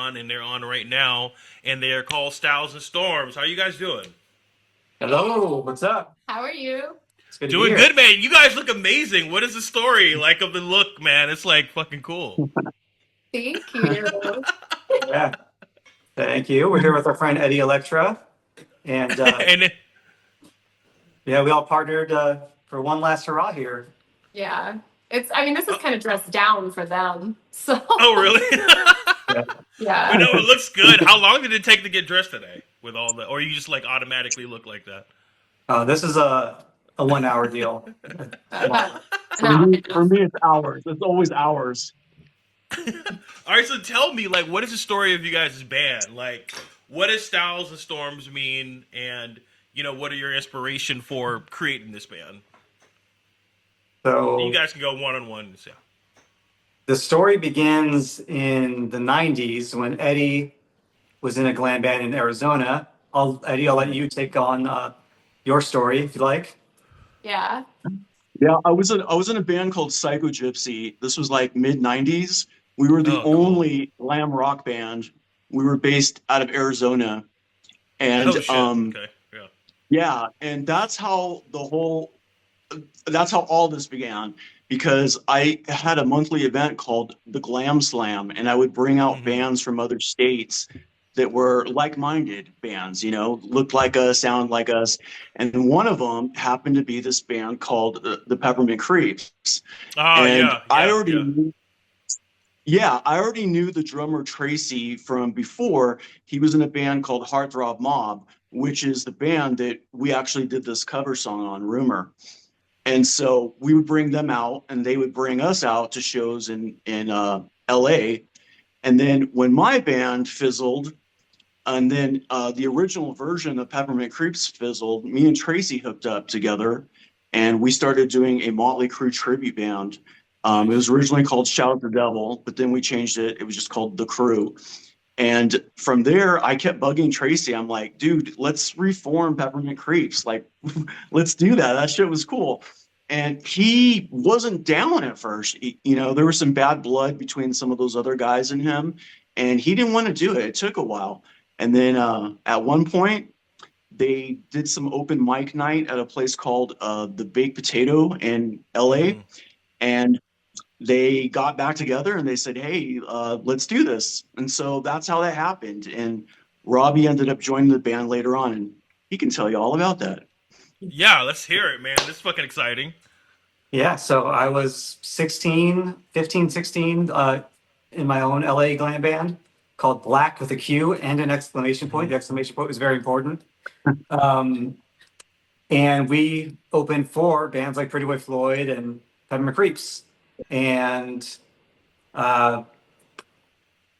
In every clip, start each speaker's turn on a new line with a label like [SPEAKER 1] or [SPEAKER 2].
[SPEAKER 1] on, and they're on right now, and they are called Styles and Storms. How are you guys doing?
[SPEAKER 2] Hello, what's up?
[SPEAKER 3] How are you?
[SPEAKER 2] It's good to be
[SPEAKER 1] Doing
[SPEAKER 2] here.
[SPEAKER 1] good, man. You guys look amazing. What is the story like of the look, man? It's like fucking cool.
[SPEAKER 3] Thank you.
[SPEAKER 2] Yeah, thank you. We're here with our friend Eddie Electra, and
[SPEAKER 1] and
[SPEAKER 2] yeah, we all partnered for one last hurrah here.
[SPEAKER 3] Yeah. I mean, this is kind of dressed down for them. So,
[SPEAKER 1] oh, really?
[SPEAKER 2] Yeah.
[SPEAKER 1] but
[SPEAKER 3] yeah.
[SPEAKER 1] no, it looks good. How long did it take to get dressed today? With all the, or you just like automatically look like that?
[SPEAKER 2] This is a 1 hour deal.
[SPEAKER 3] About an
[SPEAKER 4] For
[SPEAKER 3] hour
[SPEAKER 4] me,
[SPEAKER 3] and a
[SPEAKER 4] for
[SPEAKER 3] half.
[SPEAKER 4] me, it's hours. It's always hours.
[SPEAKER 1] All right, so tell me, like, what is the story of you guys' band? Like, what does Styles and Storms mean, and what are your inspiration for creating this band? You
[SPEAKER 2] So
[SPEAKER 1] guys can go one on one. Yeah.
[SPEAKER 2] the story begins in the '90s when Eddie was in a glam band in Arizona. Eddie, I'll let
[SPEAKER 1] Mhm.
[SPEAKER 2] you take on your story if you like.
[SPEAKER 3] Yeah.
[SPEAKER 4] Yeah, I was in a band called Psycho Gypsy. This was like mid '90s. We were the
[SPEAKER 1] Oh, cool.
[SPEAKER 4] only glam rock band. We were based out of Arizona, and
[SPEAKER 1] Oh shit. Okay. Yeah.
[SPEAKER 4] yeah, and that's how all this began. Because I had a monthly event called the Glam Slam, and I would bring out
[SPEAKER 1] Mm-hmm.
[SPEAKER 4] bands from other states that were like-minded bands, looked like us, sound like us. And one of them happened to be this band called the Peppermint Creeps.
[SPEAKER 1] Ah,
[SPEAKER 4] And
[SPEAKER 1] yeah, yeah, yeah.
[SPEAKER 4] I already knew the drummer Tracy from before. He was in a band called Heartthrob Mob, which is the band that we actually did this cover song on, Rumor. And so we would bring them out, and they would bring us out to shows in LA. And then when my band fizzled, and then the original version of Peppermint Creeps fizzled, me and Tracy hooked up together, and we started doing a Motley Crue tribute band. It was
[SPEAKER 1] Nice.
[SPEAKER 4] originally called Shout at the Devil, but then we changed it. It was just called The Crew. And from there, I kept bugging Tracy. I'm like, dude, let's reform Peppermint Creeps. Like, let's do that. That shit was cool. And he wasn't down at first. There was some bad blood between some of those other guys and him, and he didn't want to do it. It took a while. And then at one point, they did some open mic night at a place called the Baked Potato in LA.
[SPEAKER 1] Mm-hmm.
[SPEAKER 4] And they got back together and they said, "Hey, let's do this." And so that's how that happened. And Robbie ended up joining the band later on, and he can tell you all about that.
[SPEAKER 1] Yeah, let's hear it, man. This is fucking exciting.
[SPEAKER 2] Yeah, so I was 16, 15, 16, in my own LA glam band called Black with a Q and an exclamation point.
[SPEAKER 1] Mm-hmm.
[SPEAKER 2] The exclamation point was very important. Um, and we opened for bands like Pretty Boy Floyd and Peppermint Creeps. And uh,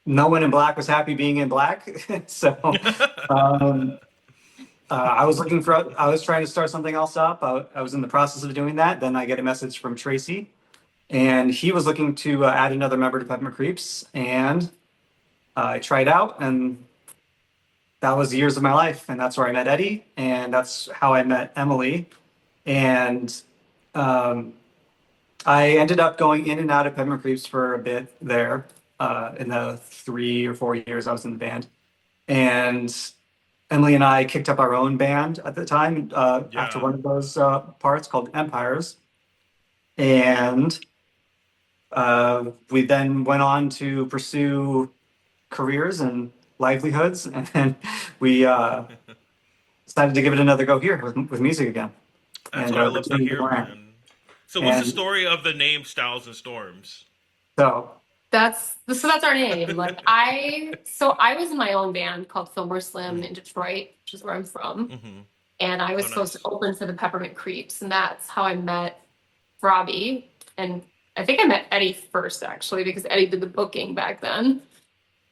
[SPEAKER 2] no one in black was happy being in black. So um, I was trying to start something else up. I was in the process of doing that. Then I get a message from Tracy, and he was looking to add another member to Peppermint Creeps, and I tried out, and that was the years of my life, and that's where I met Eddie, and that's how I met Emily, and um, I ended up going in and out of Peppermint Creeps for a bit there in the 3 or 4 years I was in the band, and Emily and I kicked up our own band at the time after
[SPEAKER 1] Yeah.
[SPEAKER 2] one of those parts called Empires, and we then went on to pursue careers and livelihoods, and then we decided to give it another go here with music again,
[SPEAKER 1] That's
[SPEAKER 2] and
[SPEAKER 1] what I love to
[SPEAKER 2] returning to
[SPEAKER 1] hear,
[SPEAKER 2] glam.
[SPEAKER 1] man. So, what's the
[SPEAKER 2] And
[SPEAKER 1] story of the name Styles and Storms?
[SPEAKER 2] so,
[SPEAKER 3] That's our name. I was in my own band called Fillmore Slim
[SPEAKER 1] Mm-hmm.
[SPEAKER 3] in Detroit, which is where I'm from.
[SPEAKER 1] Mm-hmm.
[SPEAKER 3] And I was
[SPEAKER 1] Oh,
[SPEAKER 3] supposed to
[SPEAKER 1] nice.
[SPEAKER 3] open for the Peppermint Creeps, and that's how I met Robbie. And I think I met Eddie first, actually, because Eddie did the booking back then.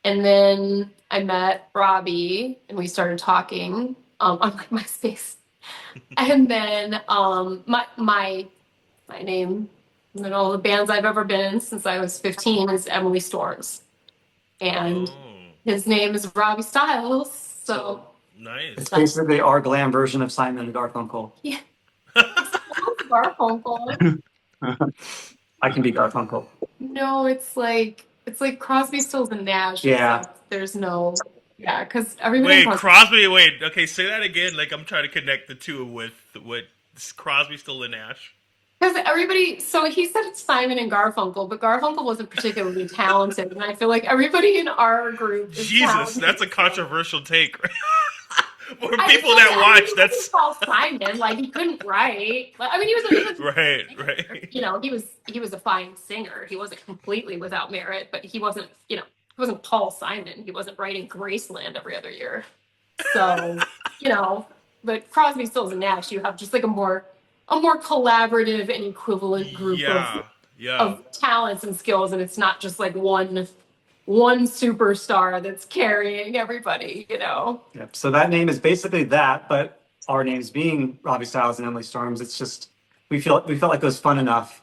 [SPEAKER 3] And then I met Robbie, and we started talking on like MySpace. And then my name in all the bands I've ever been in since I was 15 is Emily Storms, and
[SPEAKER 1] Oh,
[SPEAKER 3] his name is Robbie Styles. So
[SPEAKER 2] it's
[SPEAKER 1] nice.
[SPEAKER 3] that's
[SPEAKER 2] basically our glam version of Simon and Garfunkel.
[SPEAKER 3] yeah. Garfunkel.
[SPEAKER 2] I can be Garfunkel.
[SPEAKER 3] No, it's like It's like Crosby, Stills, and Nash,
[SPEAKER 2] Yeah.
[SPEAKER 3] except there's no, yeah, because everybody
[SPEAKER 1] Wait,
[SPEAKER 3] calls
[SPEAKER 1] Crosby. Wait. Okay, say that again. Like I'm trying to connect the two with what Crosby, Still, and Nash.
[SPEAKER 3] because everybody. So he said it's Simon and Garfunkel, but Garfunkel wasn't particularly talented, and I feel like everybody in our group is
[SPEAKER 1] Jesus,
[SPEAKER 3] talented.
[SPEAKER 1] that's a controversial take. For
[SPEAKER 3] I just
[SPEAKER 1] people
[SPEAKER 3] feel like
[SPEAKER 1] that watch,
[SPEAKER 3] everybody
[SPEAKER 1] that's
[SPEAKER 3] calls Simon like he couldn't write. Like, I mean, he was
[SPEAKER 1] right, right.
[SPEAKER 3] you know, he was a fine singer. He wasn't completely without merit, but he wasn't, you know, he wasn't Paul Simon. He wasn't writing Graceland every other year. So, you know, but Crosby, Stills, and Nash, you have just like a more collaborative and equivalent group
[SPEAKER 1] Yeah, yeah.
[SPEAKER 3] of talents and skills, and it's not just like one superstar that's carrying everybody, you know.
[SPEAKER 2] Yep. So that name is basically that, but our names being Robbie Styles and Emily Storms, it's just we felt like it was fun enough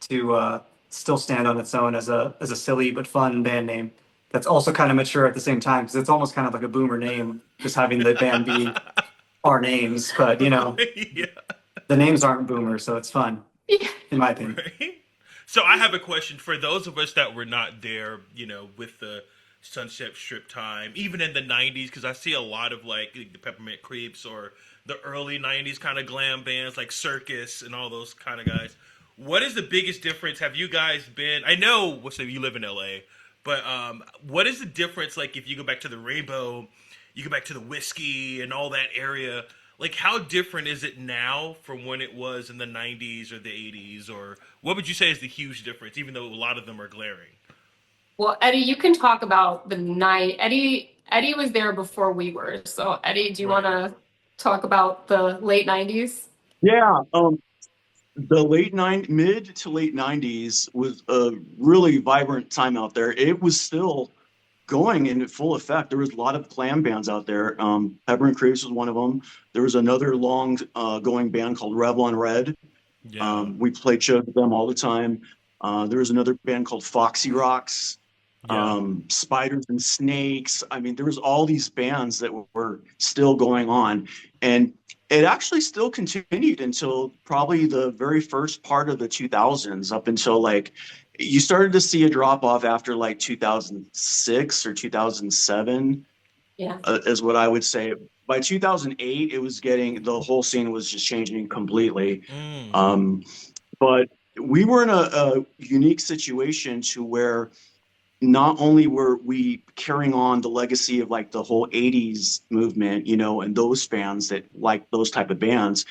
[SPEAKER 2] to still stand on its own as a silly but fun band name. That's also kind of mature at the same time because it's almost kind of like a boomer name, just having the band be our names. But you know,
[SPEAKER 1] Yeah,
[SPEAKER 2] the names aren't boomer, so it's fun, in my opinion.
[SPEAKER 1] right. So I have a question for those of us that were not there, with the Sunset Strip time, even in the '90s, because I see a lot of like the Peppermint Creeps or the early '90s kind of glam bands like Circus and all those kind of guys. What is the biggest difference? Have you guys been? I know, let's say you live in LA, but what is the difference? Like if you go back to the Rainbow, you go back to the Whiskey and all that area. Like how different is it now from when it was in the '90s or the '80s, or what would you say is the huge difference? Even though a lot of them are glaring.
[SPEAKER 3] Well, Eddie, you can talk about the night. Eddie was there before we were. So, Eddie, do you want
[SPEAKER 1] Right.
[SPEAKER 3] to talk about the late 90s?
[SPEAKER 4] Yeah, the mid to late '90s was a really vibrant time out there. It was still going in full effect. There was a lot of glam bands out there. Peppermint Creeps was one of them. There was another long going band called Rebel on Red.
[SPEAKER 1] Yeah.
[SPEAKER 4] We played shows with them all the time. There was another band called Foxy Rocks,
[SPEAKER 1] Yeah.
[SPEAKER 4] Spiders and Snakes. I mean, there was all these bands that were still going on, and it actually still continued until probably the very first part of the 2000s, up until like you started to see a drop off after like 2006 or 2007,
[SPEAKER 3] Yeah.
[SPEAKER 4] is what I would say. By 2008, it was getting the whole scene was just changing completely.
[SPEAKER 1] Mm.
[SPEAKER 4] Um, but we were in a unique situation to where not only were we carrying on the legacy of like the whole 80s movement, and those fans that like those type of bands,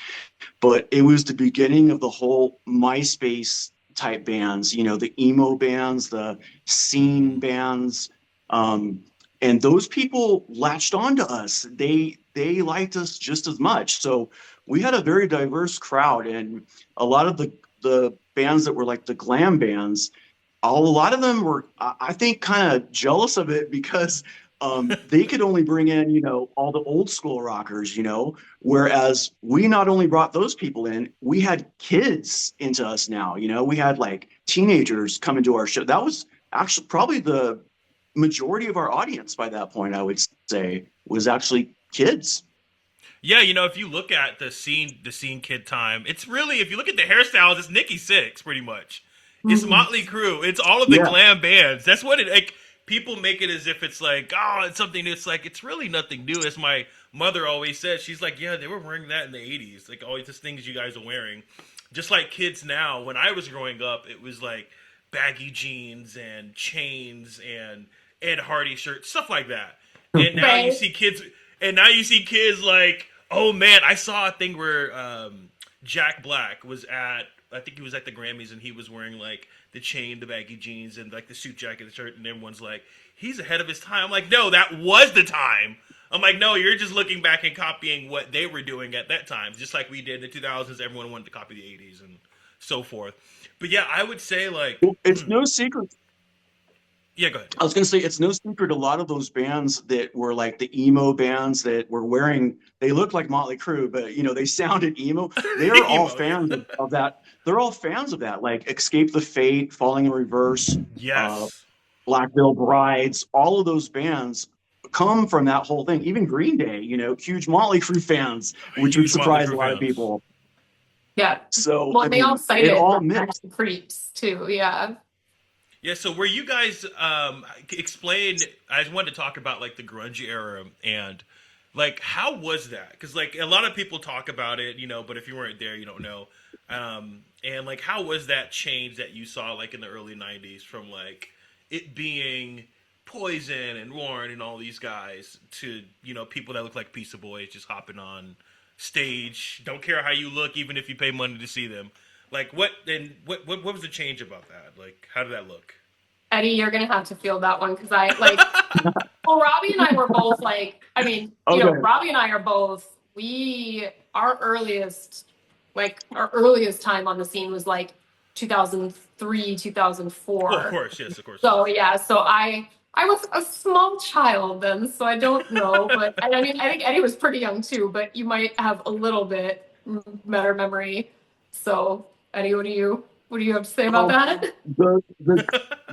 [SPEAKER 4] but it was the beginning of the whole MySpace type bands, the emo bands, the scene bands. And those people latched onto us. They liked us just as much. So we had a very diverse crowd, and a lot of the bands that were like the glam bands, a lot of them were, I think, kind of jealous of it because they could only bring in, all the old school rockers, whereas we not only brought those people in, we had kids into us now, we had like teenagers come into our show. That was actually probably the majority of our audience by that point, I would say, was actually kids.
[SPEAKER 1] Yeah, if you look at the scene kid time, it's really if you look at the hairstyles, it's Nikki Sixx pretty much. It's
[SPEAKER 3] Mhm.
[SPEAKER 1] Motley Crue. It's all of the
[SPEAKER 4] Yeah.
[SPEAKER 1] glam bands. That's what it like. People make it as if it's like, oh, it's something new. It's like it's really nothing new. As my mother always said, she's like, yeah, they were wearing that in the '80s. Like all these things you guys are wearing, just like kids now. When I was growing up, it was like baggy jeans and chains and Ed Hardy shirts, stuff like that. And now you
[SPEAKER 3] Right.
[SPEAKER 1] see kids, like, oh man, I saw a thing where Jack Black was at, I think he was at the Grammys and he was wearing like the chain, the baggy jeans, and like the suit jacket, the shirt, and everyone's like, he's ahead of his time. I'm like, no, that was the time. I'm like, no, you're just looking back and copying what they were doing at that time, just like we did in the 2000s. Everyone wanted to copy the '80s and so forth. But yeah, I would say like,
[SPEAKER 4] Well, it's no secret.
[SPEAKER 1] yeah, go ahead.
[SPEAKER 4] I was going to say, it's no secret a lot of those bands that were like the emo bands that were wearing, they looked like Motley Crue, but they sounded emo. They are all
[SPEAKER 1] Emo,
[SPEAKER 4] fans
[SPEAKER 1] yeah.
[SPEAKER 4] of that. They're all fans of that, like Escape the Fate, Falling in Reverse, uh,
[SPEAKER 1] Yes.
[SPEAKER 4] Black Veil Brides. All of those bands come from that whole thing. Even Green Day, huge Motley Crue fans, which would
[SPEAKER 1] Huge Motley
[SPEAKER 4] surprise a
[SPEAKER 1] Crue
[SPEAKER 4] lot of
[SPEAKER 1] fans.
[SPEAKER 4] people.
[SPEAKER 3] Yeah.
[SPEAKER 4] So,
[SPEAKER 3] Well,
[SPEAKER 4] I
[SPEAKER 3] and they all
[SPEAKER 4] mean, it
[SPEAKER 3] cited
[SPEAKER 4] all
[SPEAKER 3] Rebel
[SPEAKER 4] mixed.
[SPEAKER 3] Creeps too. Yeah.
[SPEAKER 1] Yeah, so were you guys explain? I just wanted to talk about like the grunge era and like how was that? Because like a lot of people talk about it, you know, but if you weren't there, you don't know. And like how was that change that you saw like in the early '90s from like it being Poison and Warren and all these guys to people that look like Pizza Boys just hopping on stage, don't care how you look, even if you pay money to see them. Like what was the change about that? Like how did that look?
[SPEAKER 3] Eddie, you're gonna have to feel that one because I like. Well, Robbie and I were both like. I mean,
[SPEAKER 4] Okay.
[SPEAKER 3] Robbie and I are both. Our earliest time on the scene was like 2003,
[SPEAKER 1] Well, of
[SPEAKER 3] 2004.
[SPEAKER 1] course, yes, of course,
[SPEAKER 3] So
[SPEAKER 1] yes.
[SPEAKER 3] yeah, so I was a small child then, so I don't know, but I mean, I think Eddie was pretty young too, but you might have a little bit better memory. So Eddie, what do you have to say about
[SPEAKER 4] Um,
[SPEAKER 3] that?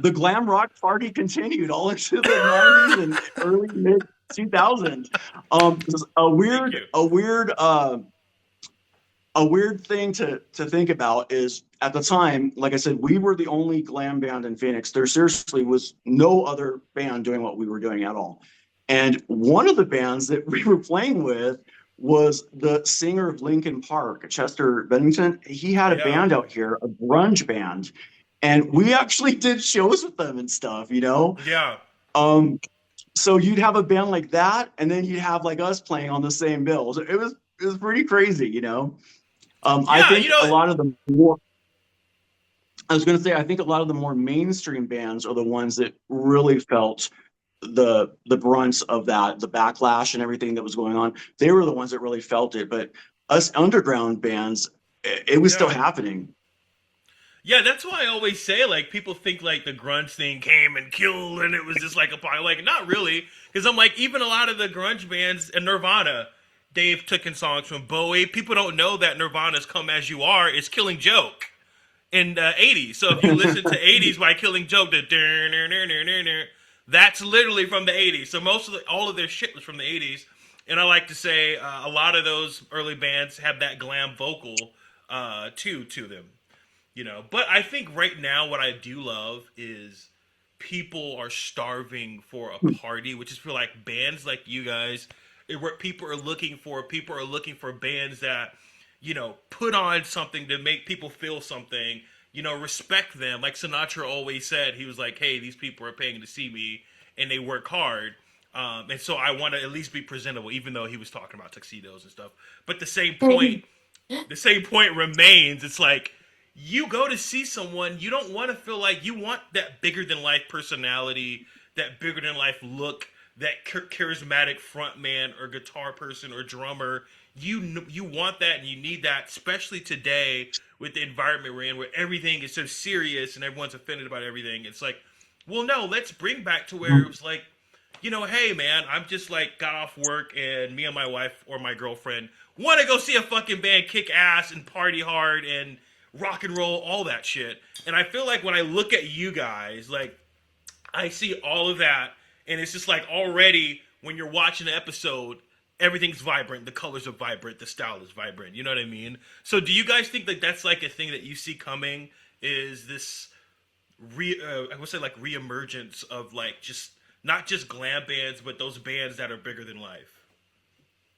[SPEAKER 4] the glam rock party continued all into the 90s and early mid 2000s. This is
[SPEAKER 1] Thank you.
[SPEAKER 4] a weird thing to think about is at the time, like I said, we were the only glam band in Phoenix. There seriously was no other band doing what we were doing at all. And one of the bands that we were playing with was the singer of Linkin Park, Chester Bennington. He had a
[SPEAKER 1] Yeah,
[SPEAKER 4] band out here, a grunge band, and we actually did shows with them and stuff, you know.
[SPEAKER 1] yeah,
[SPEAKER 4] Um, so you'd have a band like that, and then you'd have like us playing on the same bill. So it was pretty crazy, you know. I
[SPEAKER 1] yeah.
[SPEAKER 4] think a lot of the more, I was going to say, I think a lot of the more mainstream bands are the ones that really felt the brunt of that, the backlash and everything that was going on. They were the ones that really felt it. But us underground bands, it was still
[SPEAKER 1] Yeah.
[SPEAKER 4] happening.
[SPEAKER 1] Yeah, that's why I always say like people think like the grunge thing came and killed and it was just like a pile. Like not really, because I'm like even a lot of the grunge bands and Nirvana, they've taken songs from Bowie. People don't know that Nirvana's "Come as You Are" is Killing Joke in the '80s. So if you listen to '80s by Killing Joke, that's literally from the '80s. So all of their shit was from the '80s. And I like to say a lot of those early bands have that glam vocal to them. But I think right now what I do love is people are starving for a party, which is for like bands like you guys. What people are looking for bands that put on something to make people feel something. Respect them. Like Sinatra always said, he was like, "Hey, these people are paying to see me, and they work hard." And so I want to at least be presentable, even though he was talking about tuxedos and stuff. But the same point remains. It's like you go to see someone, you don't want to feel like you want that bigger than life personality, that bigger than life look, that charismatic frontman or guitar person or drummer. You want that and you need that, especially today with the environment we're in, where everything is so serious and everyone's offended about everything. It's like, well, no, let's bring back to where it was like, hey man, I'm just like got off work and me and my wife or my girlfriend want to go see a fucking band kick ass and party hard and rock and roll, all that shit. And I feel like when I look at you guys, like I see all of that, and it's just like already when you're watching an episode, everything's vibrant, the colors are vibrant, the style is vibrant. You know what I mean? So do you guys think that that's like a thing that you see coming? Is this I would say like reemergence of like just not just glam bands, but those bands that are bigger than life.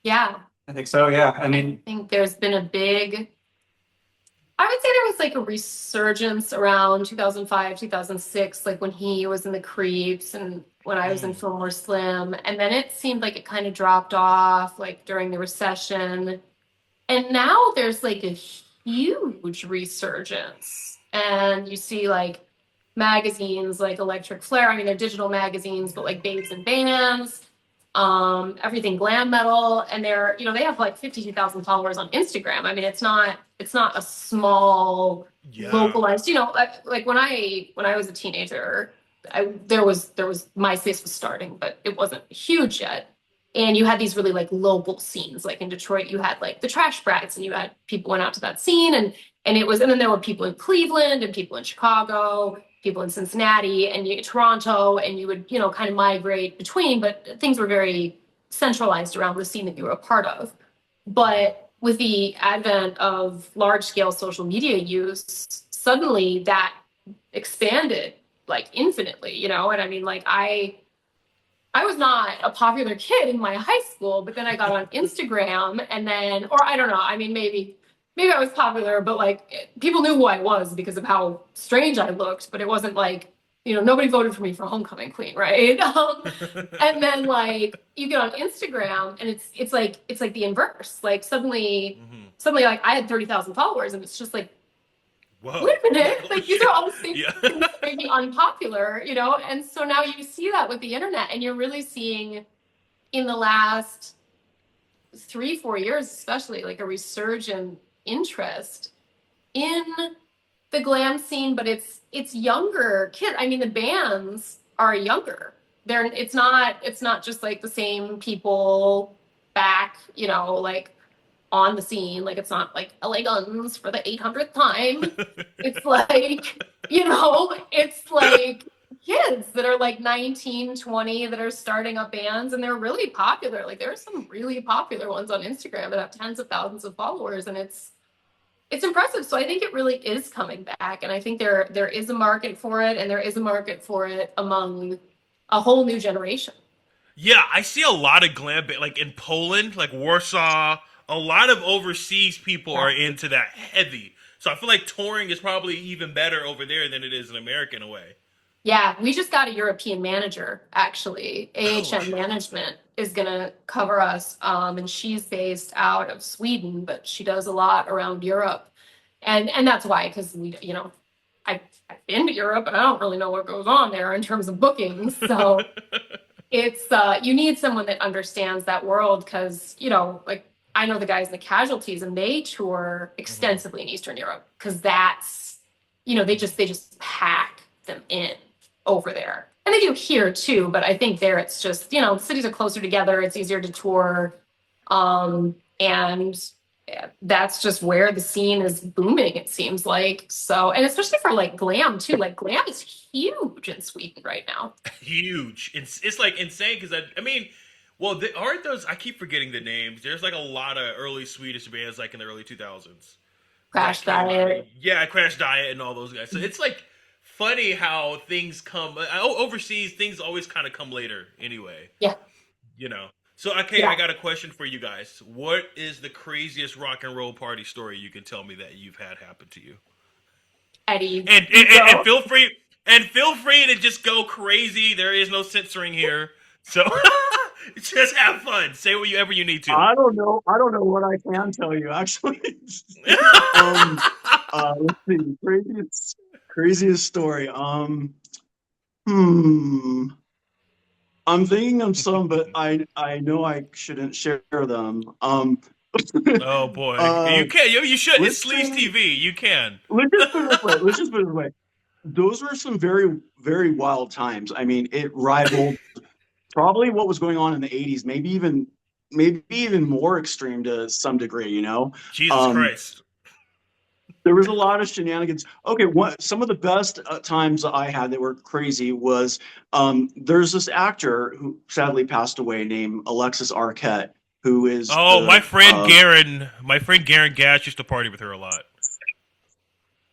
[SPEAKER 3] Yeah,
[SPEAKER 2] I think so. Yeah. I
[SPEAKER 3] I
[SPEAKER 2] mean,
[SPEAKER 3] think there's been a big. I would say there was like a resurgence around 2005, 2006, like when he was in the Creeps and when I was in
[SPEAKER 1] Mm.
[SPEAKER 3] Fillmore Slim. And then it seemed like it kind of dropped off like during the recession. And now there's like a huge resurgence. And you see like magazines like Electric Flare. I mean, they're digital magazines, but like Babes and Bands, everything glam metal. And they have like 52,000 followers on Instagram. I mean, it's not a small
[SPEAKER 1] Yeah.
[SPEAKER 3] localized, like when I was a teenager, there was MySpace was starting, but it wasn't huge yet. And you had these really like local scenes. Like in Detroit, you had like the Trash Brats, and you had people went out to that scene, and then there were people in Cleveland and people in Chicago, people in Cincinnati and Toronto, and you would kind of migrate between, but things were very centralized around the scene that you were a part of. But with the advent of large scale social media use, suddenly that expanded like infinitely, you know? And I mean, like I was not a popular kid in my high school, but then I got on Instagram and then, or I don't know, I mean, maybe I was popular, but like people knew who I was because of how strange I looked, but it wasn't like, you know, nobody voted for me for homecoming queen, right? And then like you get on Instagram and it's like the inverse. Like suddenly like I had 30,000 followers and it's just like,
[SPEAKER 1] Whoa.
[SPEAKER 3] wait a minute,
[SPEAKER 1] Holy
[SPEAKER 3] like these
[SPEAKER 1] shit.
[SPEAKER 3] are all the same
[SPEAKER 1] Yeah.
[SPEAKER 3] things that made me unpopular, you know? And so now you see that with the internet and you're really seeing in the last 3-4 years, especially like a resurgent interest in the glam scene, but it's younger kid. I mean, the bands are younger. It's not just like the same people back, you know, like on the scene. Like it's not like LA Guns for the 800th time. It's like, you know, it's like kids that are like 19, 20 that are starting up bands and they're really popular. Like there are some really popular ones on Instagram that have tens of thousands of followers and it's impressive. So I think it really is coming back and I think there is a market for it and there is a market for it among a whole new generation.
[SPEAKER 1] Yeah, I see a lot of like in Poland, like Warsaw. A lot of overseas people
[SPEAKER 3] Yeah.
[SPEAKER 1] are into that heavy. So I feel like touring is probably even better over there than it is in America in a way.
[SPEAKER 3] Yeah, we just got a European manager, actually.
[SPEAKER 1] Oh
[SPEAKER 3] AHM
[SPEAKER 1] shit.
[SPEAKER 3] Management is going to cover us. And she's based out of Sweden, but she does a lot around Europe. And that's why, because we, you know, I've been to Europe and I don't really know what goes on there in terms of bookings. So it's you need someone that understands that world because, you know, like I know the guys in the casualties and they tour
[SPEAKER 1] Mhm.
[SPEAKER 3] extensively in Eastern Europe because that's, you know, they just pack them in over there. And they do here too, but I think there it's just, you know, cities are closer together, it's easier to tour. And that's just where the scene is booming, it seems like. So, and especially for like glam too, like glam is huge in Sweden right now.
[SPEAKER 1] Huge. It's like insane because I mean, well, aren't those? I keep forgetting the names. There's like a lot of early Swedish bands like in the early 2000s that
[SPEAKER 3] Crash
[SPEAKER 1] came out.
[SPEAKER 3] Diet.
[SPEAKER 1] Yeah, Crash Diet and all those guys. So it's like funny how things come overseas. Things always kind of come later anyway.
[SPEAKER 3] Yeah.
[SPEAKER 1] You know. So okay, I
[SPEAKER 3] Yeah.
[SPEAKER 1] got a question for you guys. What is the craziest rock and roll party story you can tell me that you've had happen to you?
[SPEAKER 3] Eddie,
[SPEAKER 1] And
[SPEAKER 3] you
[SPEAKER 1] and, and
[SPEAKER 3] go.
[SPEAKER 1] feel free to just go crazy. There is no censoring here. So just have fun. Say whatever you need to.
[SPEAKER 4] I don't know. I don't know what I can tell you actually. um, let's see. Craziest story. Hmm. I'm thinking of some, but I know I shouldn't share them.
[SPEAKER 1] Oh boy,
[SPEAKER 4] uh,
[SPEAKER 1] you can. You should. It's
[SPEAKER 4] let's
[SPEAKER 1] Sleaze
[SPEAKER 4] say,
[SPEAKER 1] TV. You can.
[SPEAKER 4] let's just put it this way. Let's just put it this way. Those were some very, very wild times. I mean, it rivaled probably what was going on in the 80s, maybe even more extreme to some degree, you know.
[SPEAKER 1] Jesus
[SPEAKER 4] Um,
[SPEAKER 1] Christ.
[SPEAKER 4] there was a lot of shenanigans. Okay, some of the best times I had that were crazy was there's this actor who sadly passed away named Alexis Arquette, who is
[SPEAKER 1] Oh,
[SPEAKER 4] the
[SPEAKER 1] My friend Garen Gash used to party with her a lot.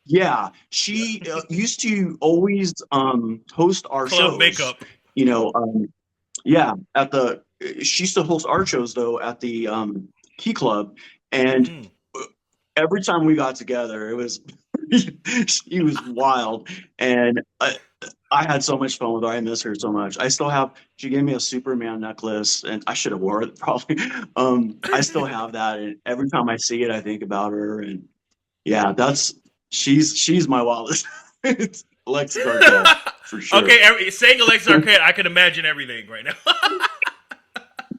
[SPEAKER 4] yeah,
[SPEAKER 1] Yeah.
[SPEAKER 4] she used to always host our
[SPEAKER 1] Club
[SPEAKER 4] shows,
[SPEAKER 1] makeup.
[SPEAKER 4] you know. Yeah, at the she used to host our shows though at the Key Club, and
[SPEAKER 1] Mm.
[SPEAKER 4] every time we got together, it was she was wild, and I had so much fun with her. I miss her so much. I still have. She gave me a Superman necklace, and I should have wore it probably. I still have that, and every time I see it, I think about her, and yeah, she's my wildest. It's Alexis Arquette for sure.
[SPEAKER 1] Okay, saying Alexa Arcade, I can imagine everything right now.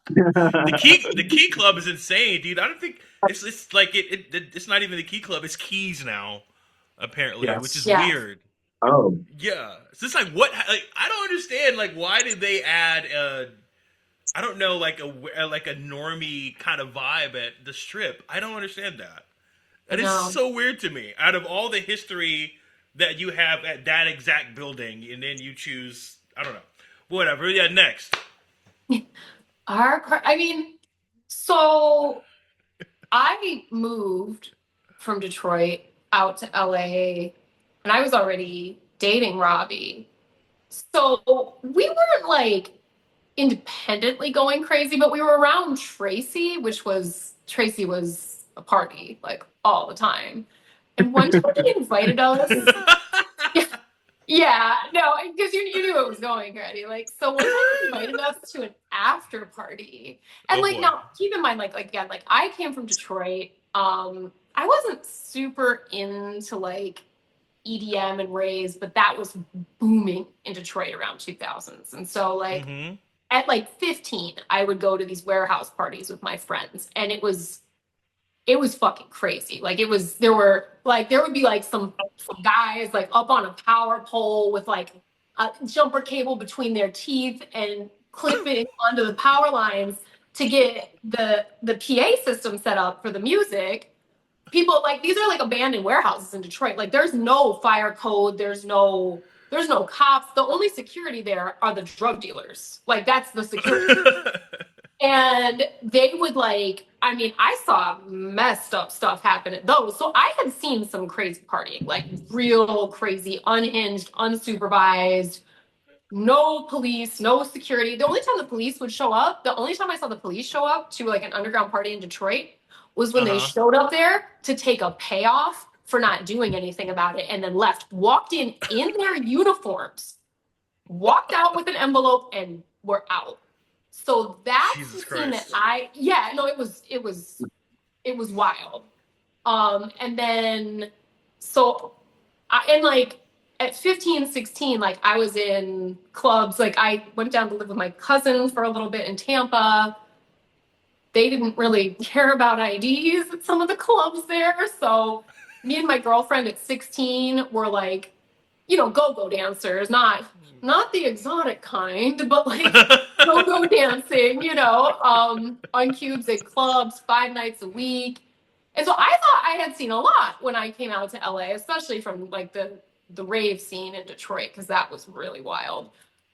[SPEAKER 1] The Key Club is insane, dude. I don't think it's like it's not even the Key Club. It's Keys now, apparently, which is
[SPEAKER 4] Yes.
[SPEAKER 3] Yeah.
[SPEAKER 1] weird.
[SPEAKER 4] Oh,
[SPEAKER 1] Yeah, so it's like what? Like I don't understand. Like why did they add I don't know, like a normie kind of vibe at the Strip? I don't understand that. That is
[SPEAKER 3] No.
[SPEAKER 1] so weird to me. Out of all the history that you have at that exact building, and then you choose, I don't know, whatever. Yeah, next.
[SPEAKER 3] I mean, so I moved from Detroit out to LA and I was already dating Robbie. So we weren't like independently going crazy, but we were around Tracy was a party like all the time. And one time he invited us. Yeah, no, because you knew it was going already. Like, so one time he invited us to an after party. And
[SPEAKER 1] Oh
[SPEAKER 3] like
[SPEAKER 1] boy.
[SPEAKER 3] now keep in mind, like again, like I came from Detroit. I wasn't super into like EDM and raves, but that was booming in Detroit around 2000s. And so like
[SPEAKER 1] Mm-hmm.
[SPEAKER 3] at like 15, I would go to these warehouse parties with my friends, and it was fucking crazy. Like there would be like some guys like up on a power pole with like a jumper cable between their teeth and clipping onto the power lines to get the PA system set up for the music. People like these are like abandoned warehouses in Detroit. Like there's no fire code, there's no cops. The only security there are the drug dealers. Like that's the security. And they would like, I mean, I saw messed up stuff happen at those. So I had seen some crazy partying, like real crazy, unhinged, unsupervised, no police, no security. The only time the police would show up, the only time I saw the police show up to like an underground party in Detroit was when they
[SPEAKER 1] Uh-huh.
[SPEAKER 3] showed up there to take a payoff for not doing anything about it and then left, walked in their uniforms, walked out with an envelope and were out. So that's the
[SPEAKER 1] Jesus
[SPEAKER 3] scene that
[SPEAKER 1] Christ.
[SPEAKER 3] yeah, no, it was wild. And then so and like at 15, 16, like I was in clubs. Like I went down to live with my cousin for a little bit in Tampa. They didn't really care about IDs at some of the clubs there. So me and my girlfriend at 16 were like, go-go dancers, not the exotic kind, but like go-go dancing, on cubes at clubs 5 nights a week. And so I thought I had seen a lot when I came out to LA, especially from like the rave scene in Detroit, because that was really wild.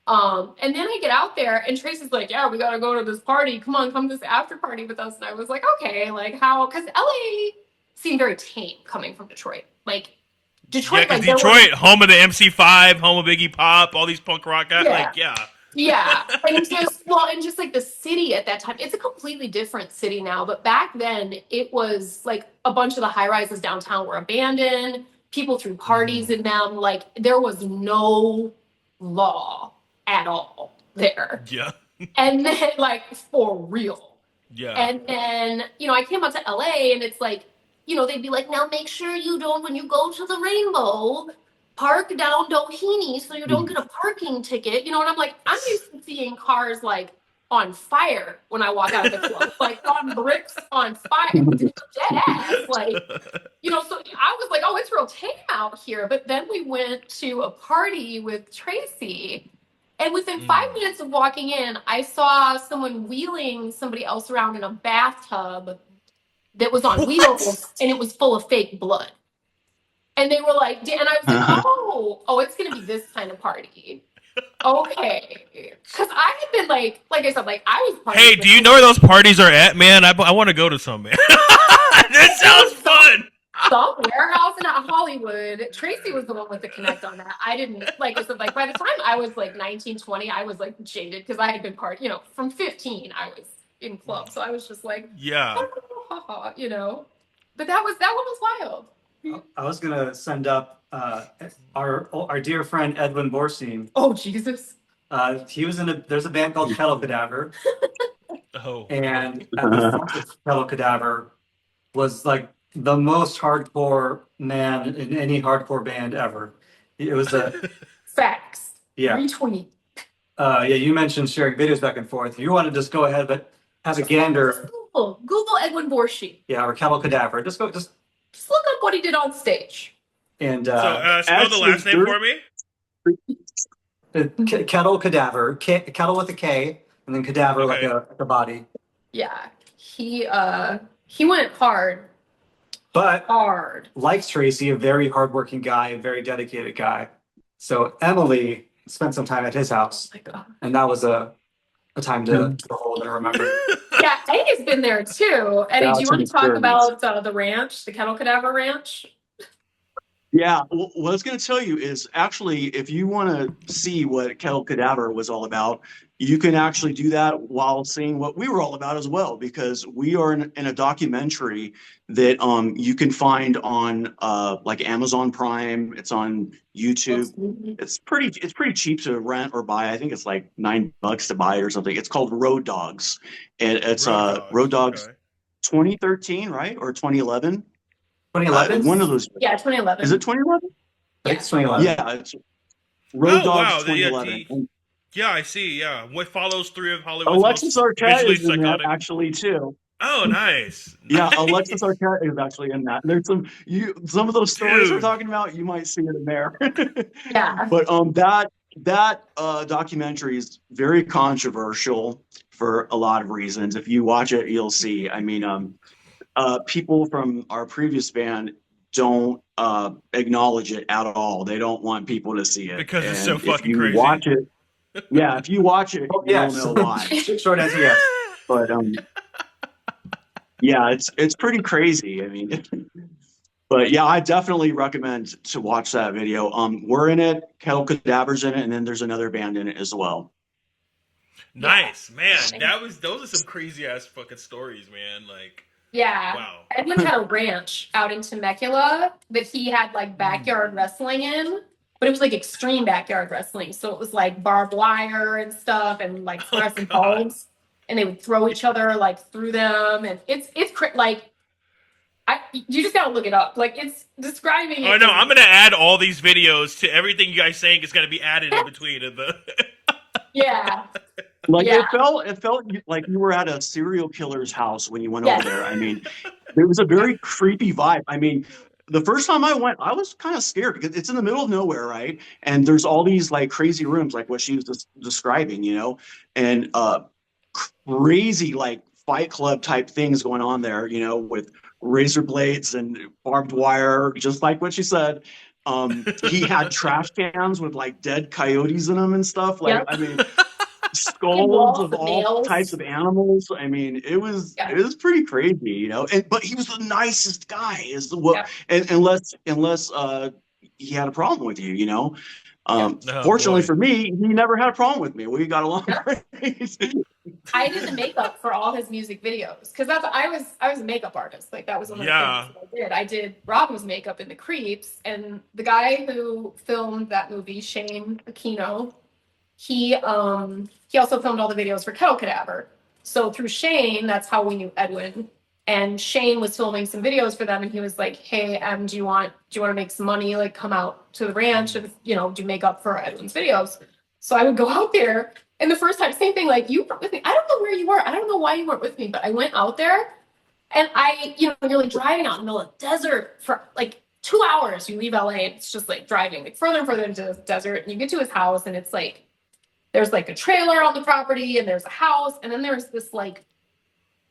[SPEAKER 3] And then I get out there and Tracy's like, yeah, we gotta go to this party. Come on, come to this after party with us. And I was like, okay, like how, because LA seemed very tame coming from Detroit. Like
[SPEAKER 1] Yeah,
[SPEAKER 3] Detroit,
[SPEAKER 1] because
[SPEAKER 3] like there was,
[SPEAKER 1] Detroit, home of the MC5, home of Iggy Pop, all these punk rock guys.
[SPEAKER 3] yeah,
[SPEAKER 1] Like, yeah.
[SPEAKER 3] yeah. And just like the city at that time, it's a completely different city now. But back then it was like a bunch of the high rises downtown were abandoned. People threw parties in them. Like there was no law at all there.
[SPEAKER 1] Yeah.
[SPEAKER 3] And then like for real.
[SPEAKER 1] Yeah.
[SPEAKER 3] And then, I came out to LA and it's like, they'd be like, now make sure you don't, when you go to the Rainbow, park down Doheny so you don't get a parking ticket. And I'm like, I'm used to seeing cars like on fire when I walk out of the club, like on bricks on fire, dead ass. Like, so I was like, oh, it's real tame out here. But then we went to a party with Tracy. And within 5 minutes of walking in, I saw someone wheeling somebody else around in a bathtub that was on wheels and it was full of fake blood. And they were like, and I was like, oh, it's going to be this kind of party. Okay. Because I had been like I said, like I was partying.
[SPEAKER 1] Hey, do you know where those parties are at, man? I want to go to some, man. That sounds fun.
[SPEAKER 3] Some warehouse in Hollywood. Tracy was the one with the connect on that. I didn't, like I said, like by the time I was like 19, 20, I was like jaded because I had been from 15, I was in clubs. So I was just like,
[SPEAKER 1] Yeah.
[SPEAKER 3] But that one was wild.
[SPEAKER 2] I was gonna send up our dear friend Edwin Borstein.
[SPEAKER 3] Oh, Jesus.
[SPEAKER 2] He was there's a band called Kettle Cadaver,
[SPEAKER 1] Oh.
[SPEAKER 2] and at the front of Kettle Cadaver was like the most hardcore man in any hardcore band ever. It was
[SPEAKER 3] Facts.
[SPEAKER 2] yeah.
[SPEAKER 3] Retweet.
[SPEAKER 2] You mentioned sharing videos back and forth. You want to just go ahead, but have a gander.
[SPEAKER 3] Google Edwin Borstein.
[SPEAKER 2] Yeah, or Kettle Cadaver. Just
[SPEAKER 3] look up what he did on stage.
[SPEAKER 2] And
[SPEAKER 1] So spell the last name for me.
[SPEAKER 2] Kettle Cadaver, kettle with a K, and then cadaver like a body.
[SPEAKER 3] Yeah, he went hard.
[SPEAKER 2] But
[SPEAKER 3] hard.
[SPEAKER 2] Like Tracy, a very hardworking guy, a very dedicated guy. So Emily spent some time at his house, and that was a time to hold and remember.
[SPEAKER 3] Yeah, Eddie's been there too. Eddie, do you want to talk about the ranch, the Kettle Cadaver Ranch?
[SPEAKER 4] Yeah, what I was going to tell you is actually, if you want to see what Kettle Cadaver was all about, you can actually do that while seeing what we were all about as well, because we are in a documentary that you can find on like Amazon Prime. It's on YouTube. It's pretty cheap to rent or buy. I think it's like $9 to buy it or something. It's called Road Dogs, and it's
[SPEAKER 1] Road
[SPEAKER 4] Road
[SPEAKER 1] Dogs.
[SPEAKER 4] Dogs
[SPEAKER 1] Okay.
[SPEAKER 4] 2013, right? Or 2011?
[SPEAKER 2] 2011?
[SPEAKER 4] One of those.
[SPEAKER 3] Yeah,
[SPEAKER 4] Is it
[SPEAKER 3] 2011.
[SPEAKER 4] 2011?
[SPEAKER 2] I think it's 2011.
[SPEAKER 4] Yeah, it's Road
[SPEAKER 1] Oh
[SPEAKER 4] Dogs
[SPEAKER 1] wow.
[SPEAKER 4] 2011. And
[SPEAKER 1] Yeah, I see. Yeah. What follows three of Hollywood's
[SPEAKER 4] Alexis
[SPEAKER 1] most
[SPEAKER 4] Arquette
[SPEAKER 1] visually
[SPEAKER 4] is in that
[SPEAKER 1] psychotic.
[SPEAKER 4] actually too.
[SPEAKER 1] Oh, nice.
[SPEAKER 4] Yeah, Alexis
[SPEAKER 1] Nice.
[SPEAKER 4] Arquette is actually in that. There's some of those stories we're
[SPEAKER 1] Dude.
[SPEAKER 4] talking about, you might see it in there.
[SPEAKER 3] Yeah.
[SPEAKER 4] But that documentary is very controversial for a lot of reasons. If you watch it, you'll see. I mean, people from our previous band don't acknowledge it at all. They don't want people to see it.
[SPEAKER 1] Because it's so
[SPEAKER 4] And if
[SPEAKER 1] fucking
[SPEAKER 4] you
[SPEAKER 1] crazy.
[SPEAKER 4] watch it, yeah, if you watch it,
[SPEAKER 2] Oh,
[SPEAKER 4] you'll
[SPEAKER 2] yes.
[SPEAKER 4] know why.
[SPEAKER 2] Short answer, yes.
[SPEAKER 4] But yeah, it's pretty crazy. I mean, but yeah, I definitely recommend to watch that video. We're in it, Kettle Cadaver's in it, and then there's another band in it as well.
[SPEAKER 1] Nice, man.
[SPEAKER 3] Yeah.
[SPEAKER 1] Those are some crazy ass fucking stories, man. Like,
[SPEAKER 3] Yeah.
[SPEAKER 1] wow.
[SPEAKER 3] Edwin had a ranch out in Temecula that he had like backyard wrestling in, but it was like extreme backyard wrestling. So it was like barbed wire and stuff and like
[SPEAKER 1] Oh,
[SPEAKER 3] wrestling
[SPEAKER 1] God.
[SPEAKER 3] poles, and they would throw each other like through them. And like, you just gotta look it up. Like it's describing it.
[SPEAKER 1] Oh no, I'm gonna add all these videos to everything you guys saying is gonna be added in between of the
[SPEAKER 3] Yeah.
[SPEAKER 4] Like
[SPEAKER 3] Yeah.
[SPEAKER 4] it felt like you were at a serial killer's house when you went
[SPEAKER 3] Yes.
[SPEAKER 4] over there. I mean, there was a very creepy vibe. I mean, the first time I went, I was kind of scared because it's in the middle of nowhere, right? And there's all these like crazy rooms, like what she was describing, and crazy like Fight Club type things going on there, with razor blades and barbed wire, just like what she said. He had trash cans with like dead coyotes in them and stuff. Like,
[SPEAKER 3] Yep.
[SPEAKER 4] I mean,
[SPEAKER 3] And
[SPEAKER 4] skulls
[SPEAKER 3] walls
[SPEAKER 4] of
[SPEAKER 3] of
[SPEAKER 4] all
[SPEAKER 3] nails.
[SPEAKER 4] types of animals. I mean, it was pretty crazy, but he was the nicest guy. Is the what?
[SPEAKER 3] Yeah.
[SPEAKER 4] And unless he had a problem with you,
[SPEAKER 1] Oh,
[SPEAKER 4] Fortunately
[SPEAKER 1] boy.
[SPEAKER 4] for me, he never had a problem with me. We got along great.
[SPEAKER 3] I did the makeup for all his music videos because I was a makeup artist. Like that was one of the
[SPEAKER 1] Yeah.
[SPEAKER 3] things that I did. I did Robin's makeup in The Creeps, and the guy who filmed that movie, Shane Aquino, he also filmed all the videos for Kettle Cadaver. So through Shane, that's how we knew Edwin. And Shane was filming some videos for them, and he was like, "Hey, do you want to make some money? Like, come out to the ranch and do makeup for Edwin's videos." So I would go out there, and the first time, same thing. Like you were with me. I don't know where you were. I don't know why you weren't with me, but I went out there, and you're like driving out in the middle of the desert for like 2 hours. You leave LA, and it's just like driving like further and further into the desert, and you get to his house, and it's like there's like a trailer on the property, and there's a house, and then there's this like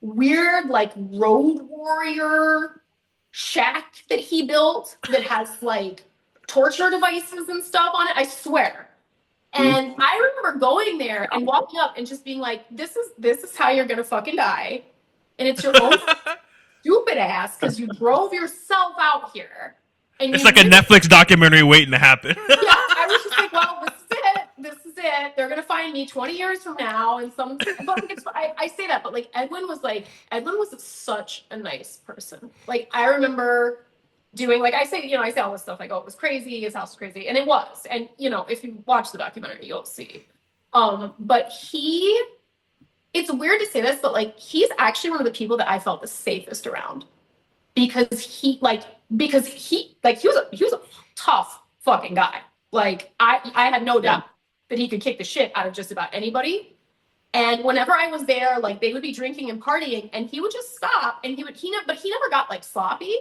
[SPEAKER 3] weird like road warrior shack that he built that has like torture devices and stuff on it. I swear. And I remember going there and walking up and just being like, this is how you're gonna fucking die. And it's your own stupid ass because you drove yourself out here. And
[SPEAKER 1] It's like a Netflix documentary waiting to happen.
[SPEAKER 3] Yeah, I was just like, well, this is it. This is it. They're gonna find me 20 years from now, and but I say that, but like Edwin was such a nice person. Like I remember doing like I say all this stuff like, oh, it was crazy, his house was crazy, and it was. And if you watch the documentary, you'll see. But it's weird to say this, but like he's actually one of the people that I felt the safest around because he was a tough fucking guy. Like I had no doubt that he could kick the shit out of just about anybody. And whenever I was there, like they would be drinking and partying, and he would just stop, and he never got like sloppy,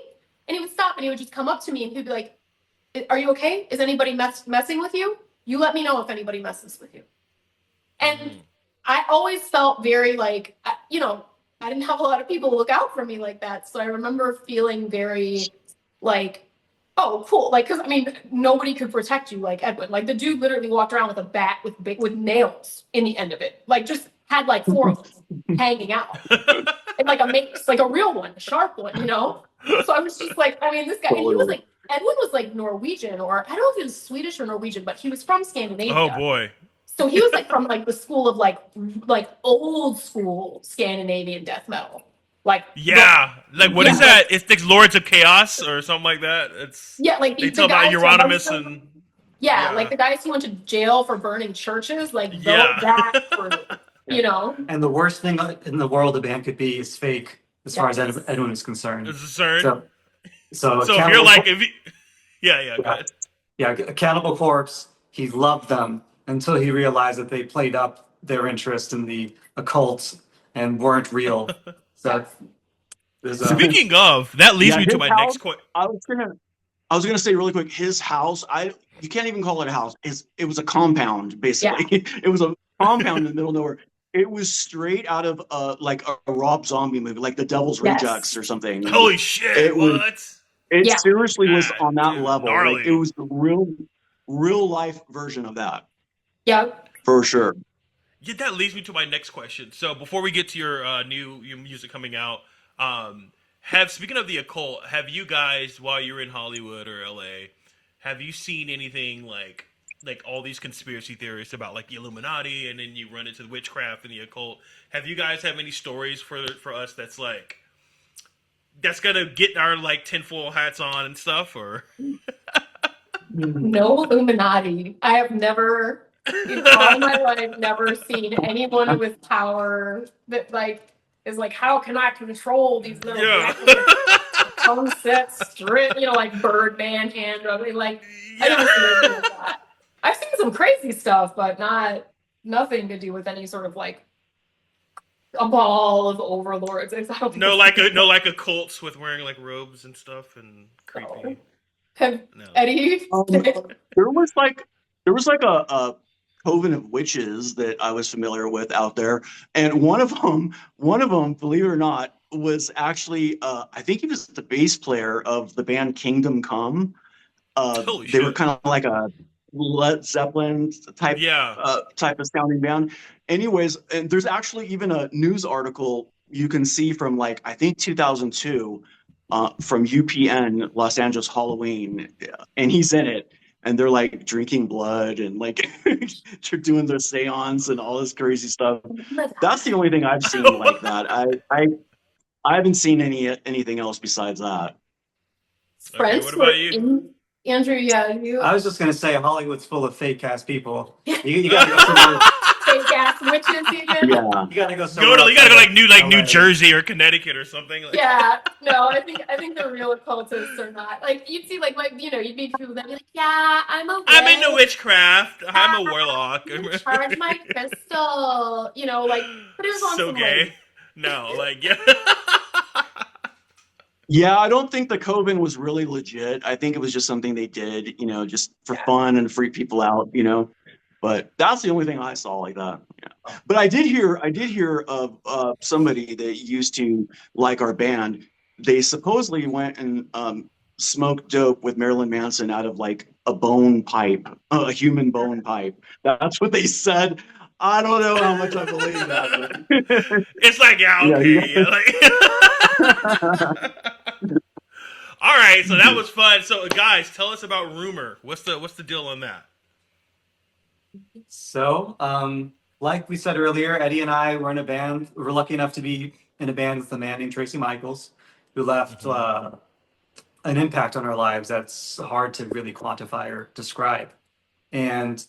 [SPEAKER 3] and he would stop and he would just come up to me and he'd be like, "Are you okay? Is anybody messing with you? You let me know if anybody messes with you." And I always felt very like I didn't have a lot of people look out for me like that. So I remember feeling very like, oh, cool. Like, because I mean, nobody could protect you like Edwin. Like the dude literally walked around with a bat with nails in the end of it. Like just had like 4 of them hanging out, and like a real one, a sharp one. So I was just like, I mean, this guy, and he was like Edwin was like Norwegian, or I don't know if he was Swedish or Norwegian, but he was from
[SPEAKER 1] Oh
[SPEAKER 3] Scandinavia.
[SPEAKER 1] boy.
[SPEAKER 3] So he was like from like the school of like old school Scandinavian death metal. Like
[SPEAKER 1] Yeah. Like what is
[SPEAKER 3] yeah,
[SPEAKER 1] that? It's like Lords of Chaos or something like that. It's
[SPEAKER 3] yeah, like
[SPEAKER 1] they
[SPEAKER 3] the
[SPEAKER 1] tell about
[SPEAKER 3] guys who went
[SPEAKER 1] Euronymous
[SPEAKER 3] to,
[SPEAKER 1] and
[SPEAKER 3] yeah,
[SPEAKER 1] yeah.
[SPEAKER 3] like the guys who went to jail for burning churches, like
[SPEAKER 1] Yeah.
[SPEAKER 3] that group, you know?
[SPEAKER 2] And the worst thing in the world a band could be is fake, as far as
[SPEAKER 3] Yes.
[SPEAKER 2] Edwin is concerned.
[SPEAKER 1] It's absurd.
[SPEAKER 2] So, so
[SPEAKER 1] So if you're like if you, yeah, go
[SPEAKER 2] yeah,
[SPEAKER 1] ahead.
[SPEAKER 2] yeah, a Cannibal Corpse, he loved them until he realized that they played up their interest in the occult and weren't real. So there's
[SPEAKER 1] Speaking of, that leads
[SPEAKER 4] Yeah,
[SPEAKER 1] me to
[SPEAKER 4] his
[SPEAKER 1] my
[SPEAKER 4] house.
[SPEAKER 1] next question.
[SPEAKER 4] I was gonna say really quick, his house, you can't even call it a house. It was a compound, basically. It was a compound in the middle of nowhere. It was straight out of like a Rob Zombie movie, like The Devil's
[SPEAKER 3] Yes.
[SPEAKER 4] Rejects or something.
[SPEAKER 1] Holy shit!
[SPEAKER 4] It was
[SPEAKER 1] What?
[SPEAKER 4] it
[SPEAKER 3] Yeah.
[SPEAKER 4] seriously was
[SPEAKER 1] God,
[SPEAKER 4] on that
[SPEAKER 1] dude,
[SPEAKER 4] level. Like it
[SPEAKER 1] gnarly.
[SPEAKER 4] was the real life version of that,
[SPEAKER 3] Yeah.
[SPEAKER 4] for sure.
[SPEAKER 1] Yeah, that leads me to my next question. So before we get to your your music coming out, have speaking of the occult, have you guys while you're in Hollywood or LA, have you seen anything like all these conspiracy theorists about like the Illuminati, and then you run into the witchcraft and the occult? Have you guys have any stories for us that's like that's gonna get our like tinfoil hats on and stuff, or
[SPEAKER 3] No Illuminati. I have never, in all my life, never seen anyone with power that like is like, how can I control these little
[SPEAKER 1] yeah,
[SPEAKER 3] tone set strip, like Birdman hand rubbing. Like I
[SPEAKER 1] yeah.
[SPEAKER 3] never seen anything like that. I've seen some crazy stuff, but nothing to do with any sort of like a ball of overlords. I don't think
[SPEAKER 1] No,
[SPEAKER 3] it's-
[SPEAKER 1] like a cults with wearing like robes and stuff and creepy.
[SPEAKER 3] Have
[SPEAKER 1] No.
[SPEAKER 3] Eddie?
[SPEAKER 4] There was like a coven of witches that I was familiar with out there, and one of them, believe it or not, was actually I think he was the bass player of the band Kingdom Come.
[SPEAKER 1] Holy
[SPEAKER 4] They were
[SPEAKER 1] shit.
[SPEAKER 4] kind of like a Led Zeppelin
[SPEAKER 1] Yeah.
[SPEAKER 4] type of sounding band. Anyways, and there's actually even a news article you can see from like I think 2002 from UPN Los Angeles Halloween, and he's in it. And they're like drinking blood and like they're doing their seance and all this crazy stuff. That's the only thing I've seen like that. I haven't seen anything else besides that.
[SPEAKER 1] Okay,
[SPEAKER 3] Friends
[SPEAKER 1] what
[SPEAKER 3] who are
[SPEAKER 1] about you?
[SPEAKER 3] in Andrew, yeah, you
[SPEAKER 2] I was just gonna say Hollywood's full of fake ass people.
[SPEAKER 3] Yeah.
[SPEAKER 2] You gotta go somewhere.
[SPEAKER 3] fake ass witches even.
[SPEAKER 4] Yeah.
[SPEAKER 2] You gotta go
[SPEAKER 1] You
[SPEAKER 2] somewhere.
[SPEAKER 1] gotta go like New
[SPEAKER 2] LA.
[SPEAKER 1] Jersey or Connecticut or something. Like,
[SPEAKER 3] Yeah, no, I think the real occultists are not like you'd see like you'd meet people that be like, yeah, I'm a
[SPEAKER 1] I'm into
[SPEAKER 3] witch.
[SPEAKER 1] witchcraft. I'm a warlock.
[SPEAKER 3] Charge my crystal, like, but it was on
[SPEAKER 1] So
[SPEAKER 3] some
[SPEAKER 1] gay.
[SPEAKER 3] like,
[SPEAKER 1] No, like yeah.
[SPEAKER 4] Yeah, I don't think the Coven was really legit. I think it was just something they did, just for fun and freak people out, But that's the only thing I saw like that. Yeah. But I did hear of somebody that used to like our band. They supposedly went and smoked dope with Marilyn Manson out of like a bone pipe, a human bone pipe. That's what they said. I don't know how much I believe that. But
[SPEAKER 1] It's like yeah, okay. Like... All right, so that was fun. So guys, tell us about Rumor. What's the deal on that?
[SPEAKER 2] So, like we said earlier, Eddie and I were in a band. We were lucky enough to be in a band with a man named Tracy Michaels, who left an impact on our lives that's hard to really quantify or describe. And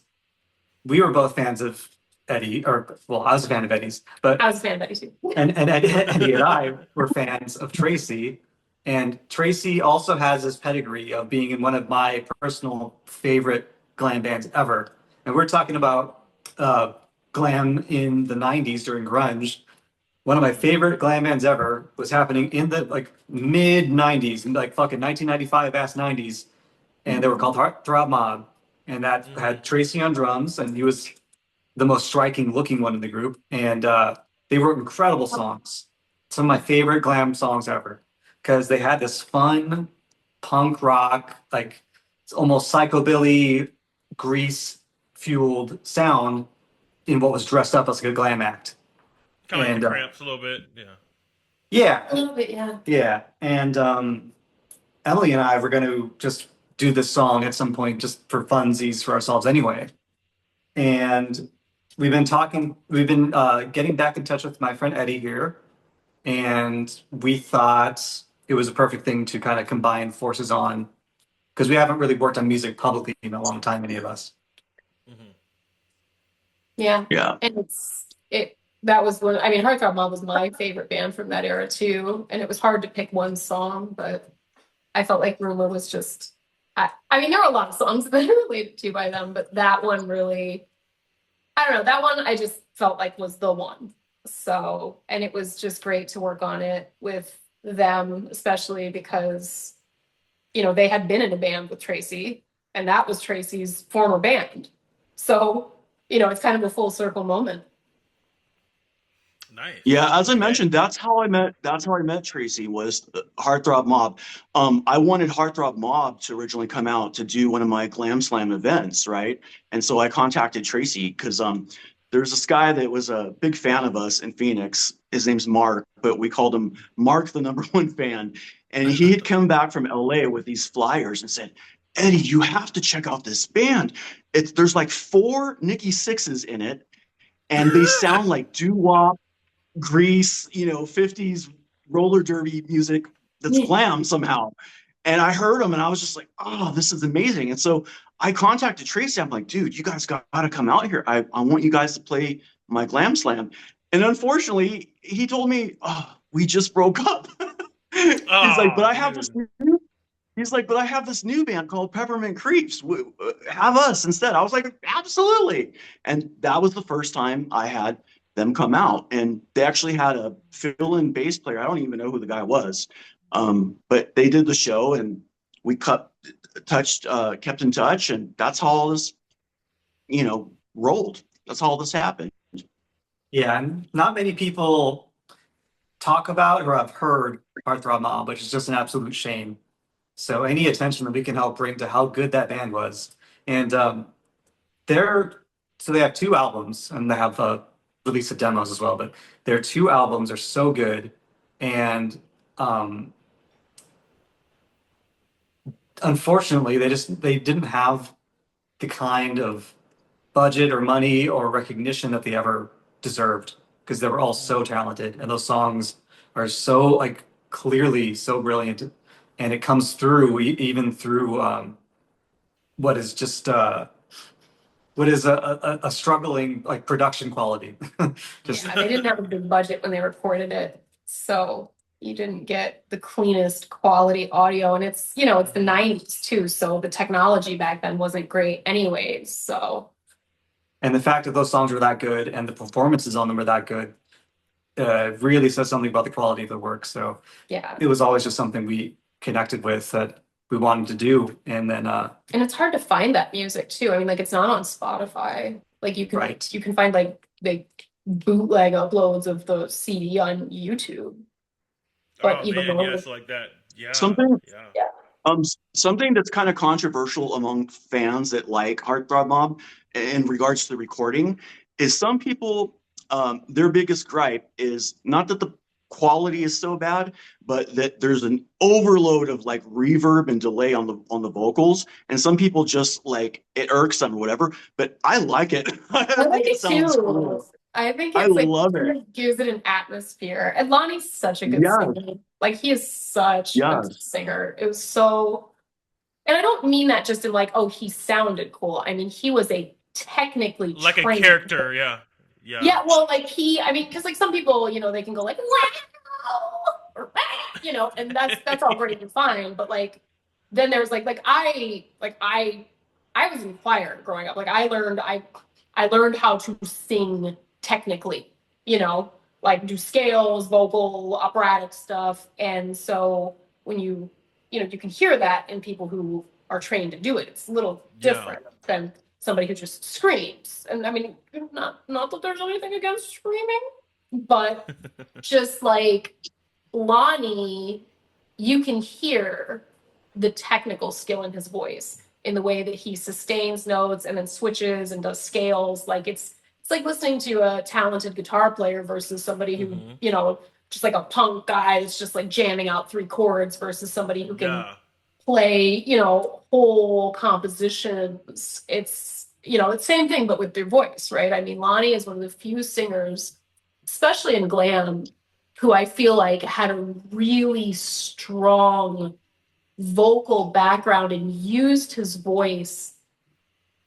[SPEAKER 2] we were both fans of Eddie, or well, I was a fan of Eddie's, but
[SPEAKER 3] I was a fan of Eddie too.
[SPEAKER 2] and Eddie and I were fans of Tracy. And Tracy also has this pedigree of being in one of my personal favorite glam bands ever. And we're talking about glam in the 90s during grunge. One of my favorite glam bands ever was happening in the like mid 90s, like fucking 1995 ass 90s. And they were called Heartthrob Mob. And that had Tracy on drums, and he was the most striking looking one in the group. And they wrote incredible songs. Some of my favorite glam songs ever. Because they had this fun punk rock, like it's almost psychobilly, grease fueled sound in what was dressed up as like a glam act.
[SPEAKER 1] Kind of like
[SPEAKER 2] And,
[SPEAKER 1] the Cramps a little bit. Yeah.
[SPEAKER 2] Yeah,
[SPEAKER 3] A little bit, yeah.
[SPEAKER 2] yeah. And Emily and I were going to just do this song at some point just for funsies for ourselves anyway. And we've been getting back in touch with my friend Eddie here, and we thought it was a perfect thing to kind of combine forces on because we haven't really worked on music publicly in a long time, any of us.
[SPEAKER 1] Mhm.
[SPEAKER 3] Yeah.
[SPEAKER 4] Yeah.
[SPEAKER 3] And that was one, I mean, Heartthrob Mom was my favorite band from that era too. And it was hard to pick one song, but I felt like Rumor was just, I mean, there were a lot of songs that I related to by them, but that one really, I don't know, that one I just felt like was the one. So, and it was just great to work on it with them, especially because, they had been in a band with Tracy, and that was Tracy's former band. So, it's kind of a full circle moment.
[SPEAKER 1] Nice.
[SPEAKER 4] Yeah, as I
[SPEAKER 1] Okay.
[SPEAKER 4] mentioned, that's how I met Tracy, was Heartthrob Mob. I wanted Heartthrob Mob to originally come out to do one of my Glam Slam events, right? And so I contacted Tracy because there's this guy that was a big fan of us in Phoenix. His name's Mark, but we called him Mark the number one fan. And he had come back from LA with these flyers and said, Eddie, you have to check out this band. There's like 4 Nikki Sixes in it, and they sound like doo-wop, Grease, 50s roller derby music that's glam somehow. And I heard them and I was just like, oh, this is amazing. And so I contacted Tracy. I'm like, dude, you guys got to come out here. I want you guys to play my Glam Slam. And unfortunately, he told me, oh, we just broke up. He's like, but I have this new, he's like, but I have this new band called Peppermint Creeps. Have us instead. I was like, absolutely. And that was the first time I had them come out, and they actually had a fill-in bass player. I don't even know who the guy was, but they did the show, and we kept in touch, and that's how all this, rolled. That's how all this happened.
[SPEAKER 2] Yeah, and not many people talk about or have heard Heartthrob Mob, which is just an absolute shame. So any attention that we can help bring to how good that band was, and they have 2 albums and they have release of demos as well, but their 2 albums are so good, and unfortunately they didn't have the kind of budget or money or recognition that they ever deserved, because they were all so talented and those songs are so like clearly so brilliant, and it comes through even through what is just what is a struggling like production quality. Just
[SPEAKER 3] Yeah, they didn't have a big budget when they recorded it, so you didn't get the cleanest quality audio. And it's the 90s too, so the technology back then wasn't great anyways. So
[SPEAKER 2] and the fact that those songs were that good and the performances on them were that good really says something about the quality of the work. So
[SPEAKER 3] yeah,
[SPEAKER 2] it was always just something we connected with that we wanted to do. And then
[SPEAKER 3] and it's hard to find that music too. I mean, like, it's not on Spotify. Like, you can
[SPEAKER 2] Right.
[SPEAKER 3] you can find like bootleg uploads of the CD on YouTube. But
[SPEAKER 1] Oh
[SPEAKER 3] even
[SPEAKER 1] man,
[SPEAKER 3] though
[SPEAKER 1] yes, like that. Yeah.
[SPEAKER 4] Something
[SPEAKER 1] Yeah.
[SPEAKER 4] Something that's kind of controversial among fans that like Heartthrob Mob in regards to the recording is some people, their biggest gripe is not that the quality is so bad, but that there's an overload of like reverb and delay on the vocals, and some people just like it irks them or whatever. But I like it. I
[SPEAKER 3] I like
[SPEAKER 4] think
[SPEAKER 3] it
[SPEAKER 4] sounds
[SPEAKER 3] too.
[SPEAKER 4] cool.
[SPEAKER 3] I think
[SPEAKER 4] I
[SPEAKER 3] it's like
[SPEAKER 4] love it.
[SPEAKER 3] gives it an atmosphere. And Lonnie's such a good
[SPEAKER 4] Yes,
[SPEAKER 3] singer. Like, he is such a good
[SPEAKER 4] yes,
[SPEAKER 3] singer. It was so, and I don't mean that just in like, oh, he sounded cool. I mean, he was a technically
[SPEAKER 1] Like a
[SPEAKER 3] trained.
[SPEAKER 1] character, yeah. Yeah.
[SPEAKER 3] Yeah, well, like I mean, because like some people, they can go like wow, or and that's all great and fine. But like, then there's I was in choir growing up. Like, I learned how to sing technically, like do scales, vocal, operatic stuff. And so when you can hear that in people who are trained to do it, it's a little
[SPEAKER 1] Yeah.
[SPEAKER 3] different than somebody who just screams. And I mean, not that there's anything against screaming, but just like Lonnie, you can hear the technical skill in his voice, in the way that he sustains notes and then switches and does scales. Like, it's like listening to a talented guitar player versus somebody who,
[SPEAKER 1] Mhm.
[SPEAKER 3] just like a punk guy is just like jamming out 3 chords, versus somebody who can
[SPEAKER 1] Yeah.
[SPEAKER 3] play, whole compositions. It's, it's the same thing, but with their voice, right? I mean, Lonnie is one of the few singers, especially in glam, who I feel like had a really strong vocal background and used his voice,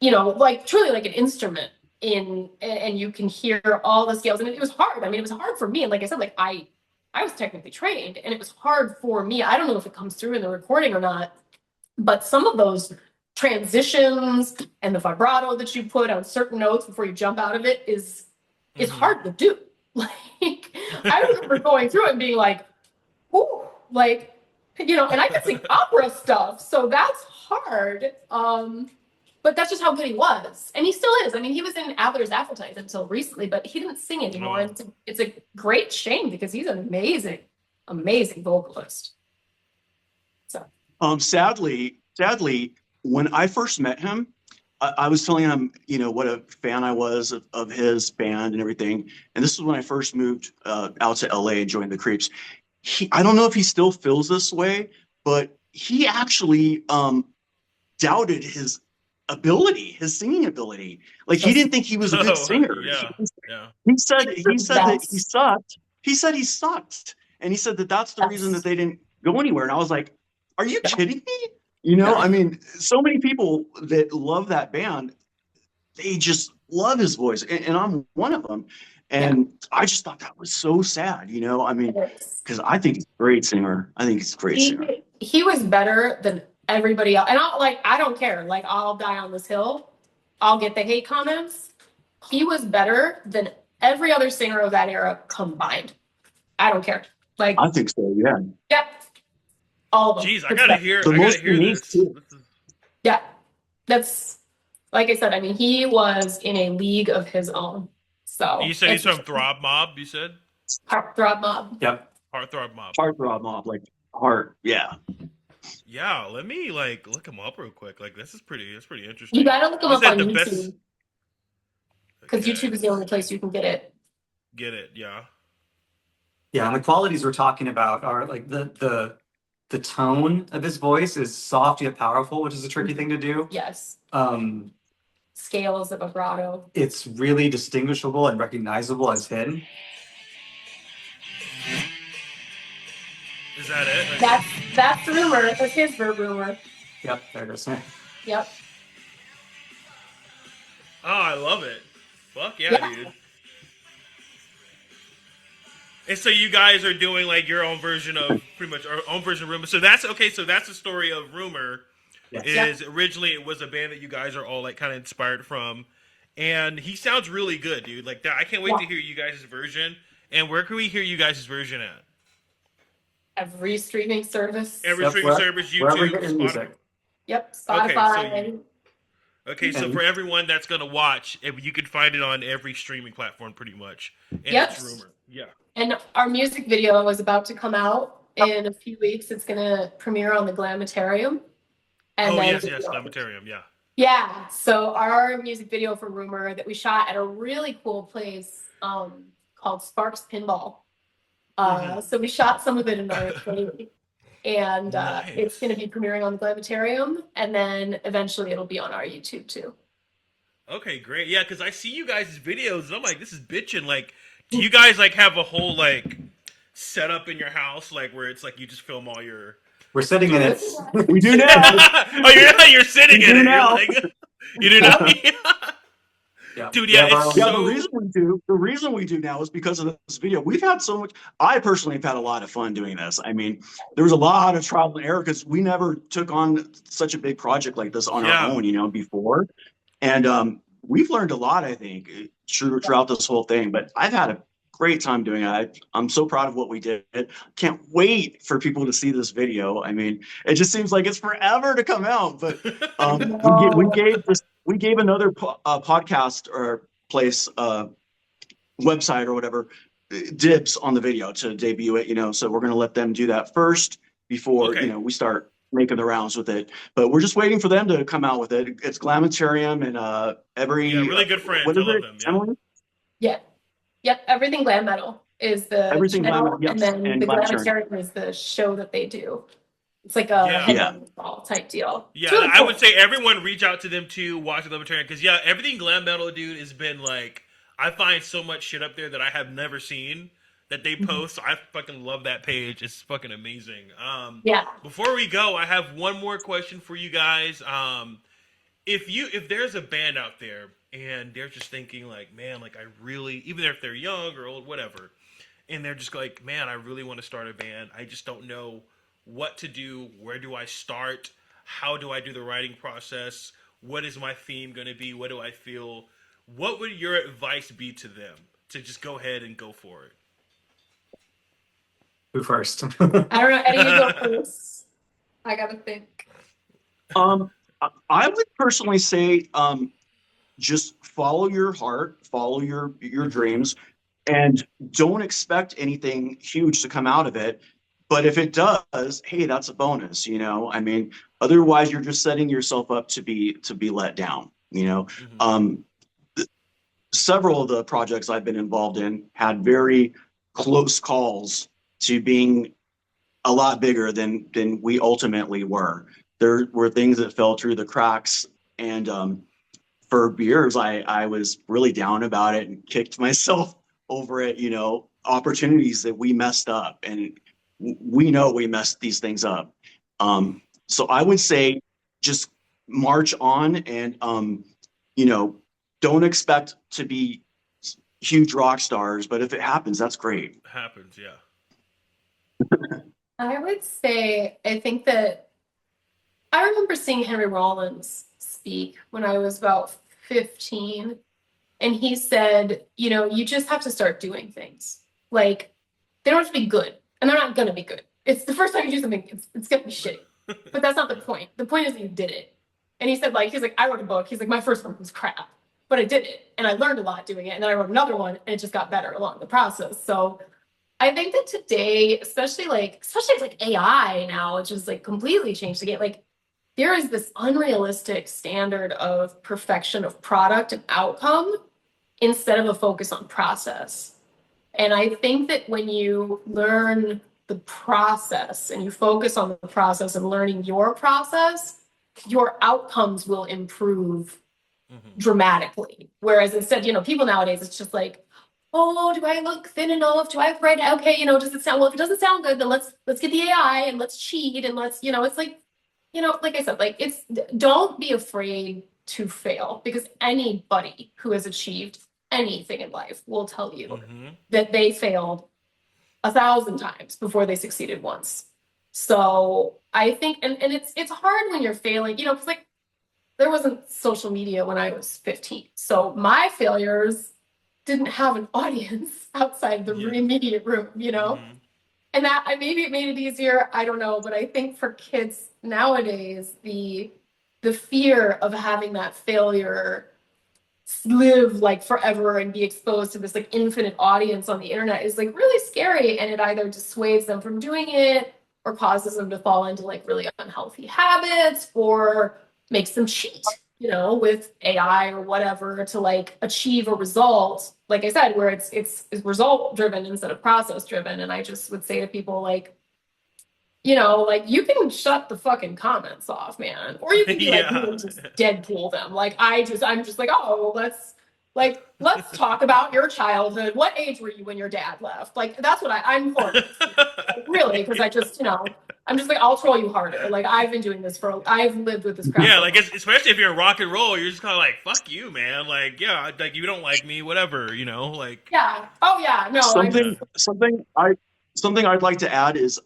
[SPEAKER 3] like truly like an instrument and you can hear all the scales. And it was hard. I mean, it was hard for me. And like I said, like I was technically trained and it was hard for me. I don't know if it comes through in the recording or not, but some of those transitions and the vibrato that you put on certain notes before you jump out of it is hard to do. Like I remember going through it and being like, ooh, like, and I could sing opera stuff, so that's hard. But that's just how good he was, and he still is. I mean, he was in Adler's Appetite until recently, but he didn't sing anymore. And it's a great shame because he's an amazing, amazing vocalist. So,
[SPEAKER 4] sadly, when I first met him, I was telling him, what a fan I was of his band and everything. And this was when I first moved out to LA and joined the Creeps. I don't know if he still feels this way, but he actually doubted his singing ability. Like he didn't think he was a good singer.
[SPEAKER 1] Yeah.
[SPEAKER 4] He said that he sucked. He said he sucked. And he said that that's the reason that they didn't go anywhere. And I was like, are you kidding me? I mean, so many people that love that band, they just love his voice. And I'm one of them. And I just thought that was so sad, I mean, because I think he's a great singer. I think he's a great singer.
[SPEAKER 3] He was better than everybody else. And I don't care. Like, I'll die on this hill. I'll get the hate comments. He was better than every other singer of that era combined. I don't care. Like,
[SPEAKER 4] I think so, yeah.
[SPEAKER 3] Yep. All of them.
[SPEAKER 1] Jeez, I gotta hear this.
[SPEAKER 4] Too.
[SPEAKER 3] Yeah. That's, like I said, I mean, he was in a league of his own. So
[SPEAKER 1] you said he's from Throb Mob, you said?
[SPEAKER 3] Heartthrob Mob.
[SPEAKER 2] Yep.
[SPEAKER 1] Heartthrob Mob.
[SPEAKER 4] Heartthrob Mob, like heart, yeah.
[SPEAKER 1] Yeah, let me look him up real quick. Like that's pretty interesting.
[SPEAKER 3] You gotta look him up on YouTube.
[SPEAKER 1] Best...
[SPEAKER 3] Because YouTube is the only place you can get it.
[SPEAKER 1] Get it, yeah.
[SPEAKER 2] Yeah, and the qualities we're talking about are like the tone of his voice is soft yet powerful, which is a tricky thing to do.
[SPEAKER 3] Yes.
[SPEAKER 2] Scales
[SPEAKER 3] of vibrato.
[SPEAKER 2] It's really distinguishable and recognizable as him.
[SPEAKER 1] Is that it?
[SPEAKER 3] That's Rumor. That's his Rumor.
[SPEAKER 2] Yep, there it is.
[SPEAKER 3] Yep.
[SPEAKER 1] Oh, I love it. Fuck yeah, dude. And so you guys are doing like your own version of pretty much our own version of Rumor. So that's okay. So that's the story of Rumor. Yes. Originally it was a band that you guys are all like kind of inspired from, and he sounds really good, dude. Like that, I can't wait to hear you guys' version. And where can we hear you guys' version at?
[SPEAKER 3] Every streaming service.
[SPEAKER 1] Streaming service, YouTube, Spotify.
[SPEAKER 3] Yep, Spotify.
[SPEAKER 1] Okay, so for everyone that's gonna watch, you can find it on every streaming platform, pretty much. And it's Rumor. Yeah. And
[SPEAKER 3] our music video is about to come out in a few weeks. It's gonna premiere on the Glamatarium. And
[SPEAKER 1] yes, Glamatarium, yeah.
[SPEAKER 3] Yeah, so our music video for Rumor that we shot at a really cool place called Sparks Pinball. So we shot some of it in our community. And it's going to be premiering on the Glamatarium, and then eventually it'll be on our YouTube too.
[SPEAKER 1] Okay, great. Yeah, because I see you guys' videos, and I'm like, this is bitching. Like, do you guys like have a whole like setup in your house, like where it's like you just film all your...
[SPEAKER 2] We're sitting in it.
[SPEAKER 4] We do now.
[SPEAKER 1] Oh, you're sitting in it. Now. You do now.
[SPEAKER 2] Yeah.
[SPEAKER 1] Dude, the
[SPEAKER 4] reason we do now is because of this video. We've had so much. I personally have had a lot of fun doing this. I mean, there was a lot of trial and error because we never took on such a big project like this on our own, before. And we've learned a lot, I think, throughout this whole thing. But I've had a great time doing it. I'm so proud of what we did. Can't wait for people to see this video. I mean, it just seems like it's forever to come out. But we gave another podcast or place website or whatever dibs on the video to debut it. So we're going to let them do that first before we start making the rounds with it. But we're just waiting for them to come out with it. It's Glamatarium and every
[SPEAKER 1] really good friends.
[SPEAKER 4] What is
[SPEAKER 1] I love
[SPEAKER 4] it,
[SPEAKER 1] them,
[SPEAKER 4] Emily?
[SPEAKER 3] Yeah. Yep, Everything Glam Metal is the
[SPEAKER 4] Everything
[SPEAKER 3] channel,
[SPEAKER 4] Glam Metal, yes,
[SPEAKER 3] and then
[SPEAKER 4] and
[SPEAKER 3] the
[SPEAKER 4] Glamatarium
[SPEAKER 3] Glamatarium is the show that they do. It's like a
[SPEAKER 1] Yeah.
[SPEAKER 3] headband ball type deal.
[SPEAKER 1] Yeah,
[SPEAKER 3] It's really
[SPEAKER 1] I
[SPEAKER 3] cool.
[SPEAKER 1] would say everyone reach out to them too. Watch the Libertarian because yeah, everything glam metal, dude, has been like I find so much shit up there that I have never seen that they post. So I fucking love that page. It's fucking amazing.
[SPEAKER 3] Yeah.
[SPEAKER 1] Before we go, I have one more question for you guys. If there's a band out there and they're just thinking like, man, like I really, even if they're young or old, whatever, and they're just like, man, I really want to start a band. I just don't know what to do. Where do I start? How do I do the writing process? What is my theme going to be? What do I feel? What would your advice be to them to just go ahead and go for it?
[SPEAKER 2] Who first?
[SPEAKER 3] I don't know. Eddie, you go first. I gotta think.
[SPEAKER 4] I would personally say, just follow your heart, follow your dreams, and don't expect anything huge to come out of it. But if it does, hey, that's a bonus, you know. I mean, otherwise you're just setting yourself up to be let down, you know.
[SPEAKER 1] Mm-hmm.
[SPEAKER 4] Several of the projects I've been involved in had very close calls to being a lot bigger than we ultimately were. There were things that fell through the cracks, and for years I was really down about it and kicked myself over it. You know, opportunities that we messed up, and we know we messed these things up. So I would say just march on, and you know, don't expect to be huge rock stars, but if it happens, that's great.
[SPEAKER 1] Happens, yeah.
[SPEAKER 3] I would say, I think that I remember seeing Henry Rollins speak when I was about 15. And he said, you know, you just have to start doing things. Like, they don't have to be good. And they're not going to be good. It's the first time you do something, it's going to be shitty. But that's not the point. The point is that you did it. And he said, like, he's like, I wrote a book. He's like, my first one was crap. But I did it. And I learned a lot doing it. And then I wrote another one. And it just got better along the process. So I think that today, especially like AI now, which has like completely changed the game. Like, there is this unrealistic standard of perfection of product and outcome instead of a focus on process. And I think that when you learn the process and you focus on the process and learning your process, your outcomes will improve dramatically. Whereas instead, you know, people nowadays, it's just like, oh, do I look thin enough? Do I have right? Okay, you know, does it sound well? If it doesn't sound good, then let's get the AI and let's cheat and let's, you know, it's like, you know, like I said, like it's don't be afraid to fail, because anybody who has achieved anything in life will tell you that they failed 1,000 times before they succeeded once. So I think, and it's hard when you're failing, you know, because like there wasn't social media when I was 15. So my failures didn't have an audience outside the immediate room, you know? And that maybe it made it easier, I don't know, but I think for kids nowadays, the fear of having that failure live like forever and be exposed to this like infinite audience on the internet is like really scary, and it either dissuades them from doing it or causes them to fall into like really unhealthy habits or makes them cheat, you know, with AI or whatever to like achieve a result, like I said, where it's result driven instead of process driven. And I just would say to people like, you know, like you can shut the fucking comments off, man, or you can be like, really just Deadpool them. Like I'm just like, oh, let's talk about your childhood. What age were you when your dad left? Like that's what I'm for. Really, because I just, you know, I'm just like, I'll troll you harder. Like I've been doing this I've lived with this crap.
[SPEAKER 1] Yeah, like especially if you're rock and roll, you're just kind of like, fuck you, man. Like, yeah, like you don't like me, whatever, you know, like.
[SPEAKER 3] Yeah. Oh yeah. No.
[SPEAKER 4] Something I'd like to add is,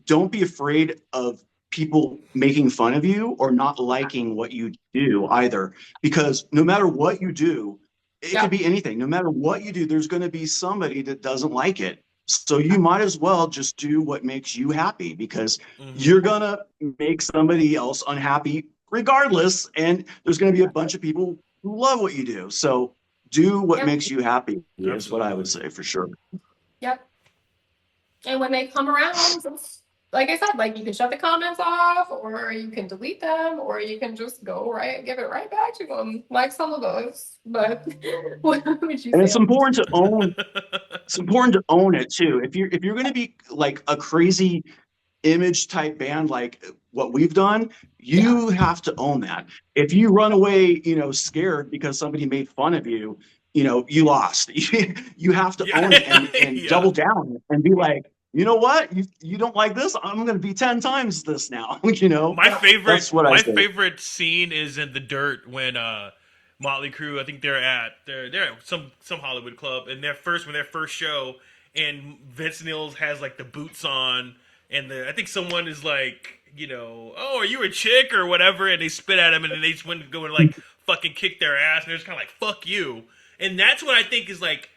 [SPEAKER 4] don't be afraid of people making fun of you or not liking what you do either, because no matter what you do, it could be anything. No matter what you do, there's going to be somebody that doesn't like it. So you might as well just do what makes you happy, because you're going to make somebody else unhappy regardless. And there's going to be a bunch of people who love what you do. So do what makes you happy is what I would say for sure.
[SPEAKER 3] Yep. And when they come around, like I said, like you can shut the comments off, or you can delete them, or you can just give it right back to them, like some of us. But what would you say?
[SPEAKER 4] And it's important to own. It's important to own it too. If you're going to be like a crazy image type band like what we've done, you have to own that. If you run away, scared because somebody made fun of you, you lost. You have to own
[SPEAKER 1] Yeah.
[SPEAKER 4] it and
[SPEAKER 1] Yeah.
[SPEAKER 4] double down and be like, you know what? You don't like this? I'm going to be 10 times this now. That's what I
[SPEAKER 1] My
[SPEAKER 4] say.
[SPEAKER 1] favorite scene is in The Dirt when Motley Crue, I think they're at some Hollywood club, and their first show, and Vince Neil has like the boots on, and I think someone is like, oh, are you a chick or whatever, and they spit at him, and then they just went to go and like fucking kick their ass, and they're just kind of like, fuck you. And that's what I think is like,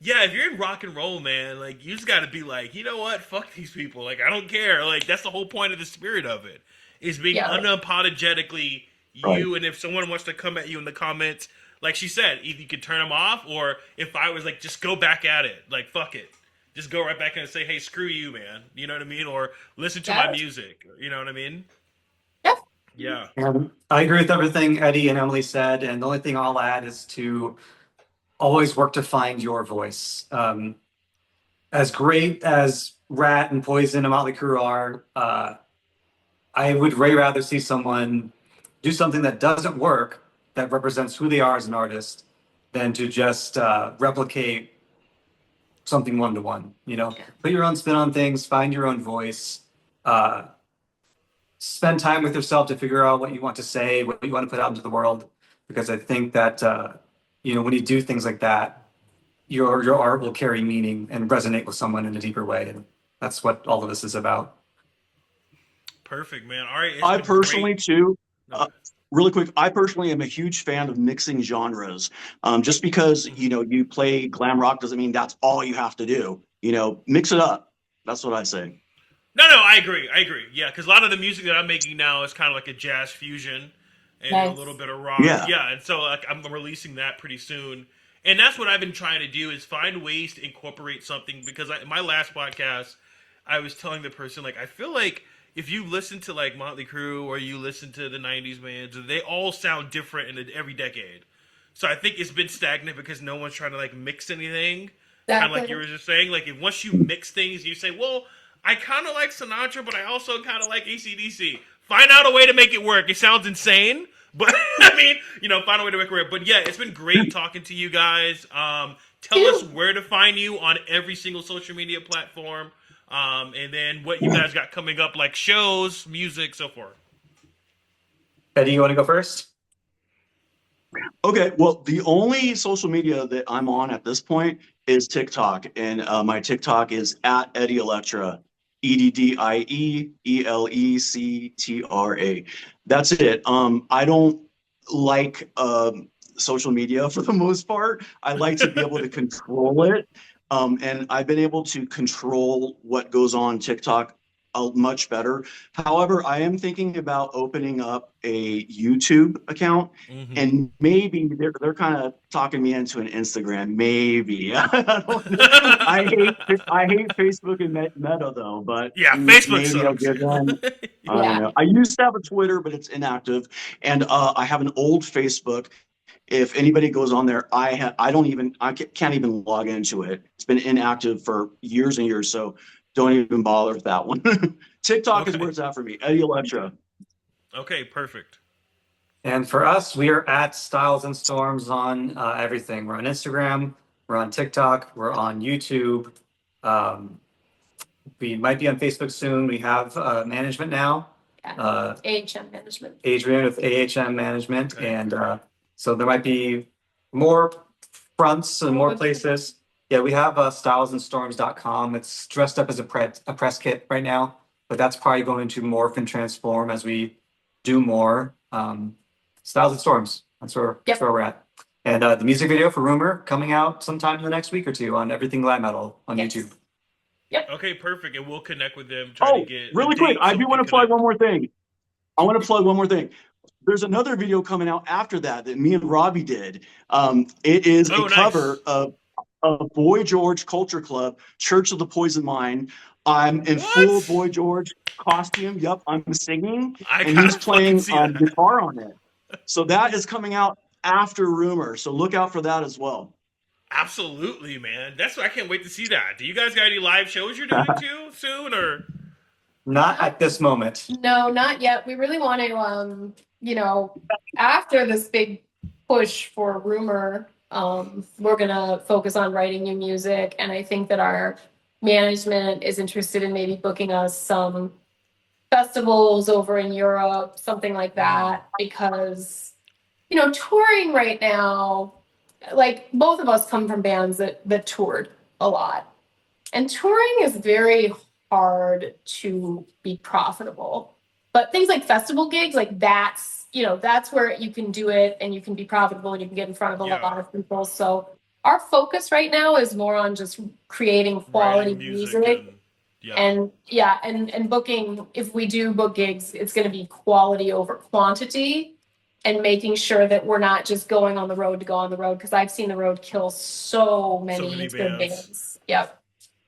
[SPEAKER 1] yeah, if you're in rock and roll, man, like you just got to be like, you know what, fuck these people. Like I don't care. Like that's the whole point of the spirit of it is being unapologetically
[SPEAKER 4] Right.
[SPEAKER 1] you. And if someone wants to come at you in the comments, like she said, either you could turn them off, or if I was like, just go back at it, like fuck it, just go right back in and say, hey, screw you, man. You know what I mean? Or listen to my music. You know what I mean?
[SPEAKER 3] Yep.
[SPEAKER 1] Yeah.
[SPEAKER 2] And I agree with everything Eddie and Emily said. And the only thing I'll add is to always work to find your voice. As great as Rat and Poison and Motley Crue are, I would way rather see someone do something that doesn't work, that represents who they are as an artist, than to just replicate something one to one. Put your own spin on things, find your own voice, spend time with yourself to figure out what you want to say, what you want to put out into the world. Because I think that when you do things like that, your art will carry meaning and resonate with someone in a deeper way, and that's what all of this is about.
[SPEAKER 1] Perfect, man. All right.
[SPEAKER 4] I personally too,
[SPEAKER 1] No.
[SPEAKER 4] really quick, I personally am a huge fan of mixing genres. Just because, you play glam rock doesn't mean that's all you have to do. Mix it up. That's what I say.
[SPEAKER 1] No, I agree. Yeah, because a lot of the music that I'm making now is kind of like a jazz fusion and a little bit of rock.
[SPEAKER 4] Yeah.
[SPEAKER 1] Yeah, and so like I'm releasing that pretty soon. And that's what I've been trying to do is find ways to incorporate something because in my last podcast, I was telling the person like I feel like if you listen to like Motley Crue or you listen to the '90s bands, they all sound different in every decade. So I think it's been stagnant because no one's trying to like mix anything. Kind of like you were just saying, like if once you mix things, you say, well, I kind of like Sinatra, but I also kind of like AC/DC. Find out a way to make it work. It sounds insane, but I mean, find a way to make it work. But yeah, it's been great talking to you guys. Tell us where to find you on every single social media platform, and then what you guys got coming up, like shows, music, so forth.
[SPEAKER 2] Eddie, you want to go first?
[SPEAKER 4] Okay, well, the only social media that I'm on at this point is TikTok, and my TikTok is at Eddie Electra, EDDIEELECTRA. That's it. I don't like social media for the most part. I like to be able to control it, and I've been able to control what goes on TikTok much better. However, I am thinking about opening up a YouTube account, and maybe they're kind of talking me into an Instagram. Maybe I hate Facebook and Meta though, but
[SPEAKER 1] yeah, Facebook
[SPEAKER 4] maybe I'll
[SPEAKER 1] sucks.
[SPEAKER 4] give them. I don't know. I used to have a Twitter, but it's inactive, and I have an old Facebook. If anybody goes on there, I can't even log into it. It's been inactive for years and years, so don't even bother with that one. TikTok is where it's at for me. Eddie Electra.
[SPEAKER 1] Okay, perfect.
[SPEAKER 2] And for us, we are at Styles and Storms on everything. We're on Instagram, we're on TikTok, we're on YouTube. We might be on Facebook soon. We have management now.
[SPEAKER 3] AHM management.
[SPEAKER 2] Adrian with AHM management. Okay. And so there might be more fronts and more places. Yeah, we have stylesandstorms.com. It's dressed up as a press kit right now, but that's probably going to morph and transform as we do more. Styles and Storms, that's where we're at. And the music video for Rumor coming out sometime in the next week or two on Everything Glam Metal on YouTube.
[SPEAKER 3] Yep.
[SPEAKER 1] Okay, perfect. And we'll connect with them.
[SPEAKER 4] Really quick, I do want to plug one more thing. There's another video coming out after that me and Robbie did. It is a cover of Boy George Culture Club, Church of the Poison Mind. I'm in full Boy George costume. Yep, I'm singing, and he's playing guitar on it. So that is coming out after Rumor. So look out for that as well.
[SPEAKER 1] Absolutely, man. I can't wait to see that. Do you guys got any live shows you're doing too soon, or?
[SPEAKER 2] Not at this moment.
[SPEAKER 3] No, not yet. We really want to, after this big push for Rumor, we're gonna focus on writing new music, and I think that our management is interested in maybe booking us some festivals over in Europe, something like that, because touring right now, like both of us come from bands that toured a lot. And touring is very hard to be profitable. But things like festival gigs, like that's where you can do it and you can be profitable and you can get in front of a
[SPEAKER 1] Yeah.
[SPEAKER 3] lot of people. So our focus right now is more on just creating quality
[SPEAKER 1] Writing
[SPEAKER 3] music
[SPEAKER 1] and yeah.
[SPEAKER 3] and and booking. If we do book gigs, it's going to be quality over quantity, and making sure that we're not just going on the road to go on the road, because I've seen the road kill so many
[SPEAKER 1] many
[SPEAKER 3] good
[SPEAKER 1] bands.
[SPEAKER 3] bands.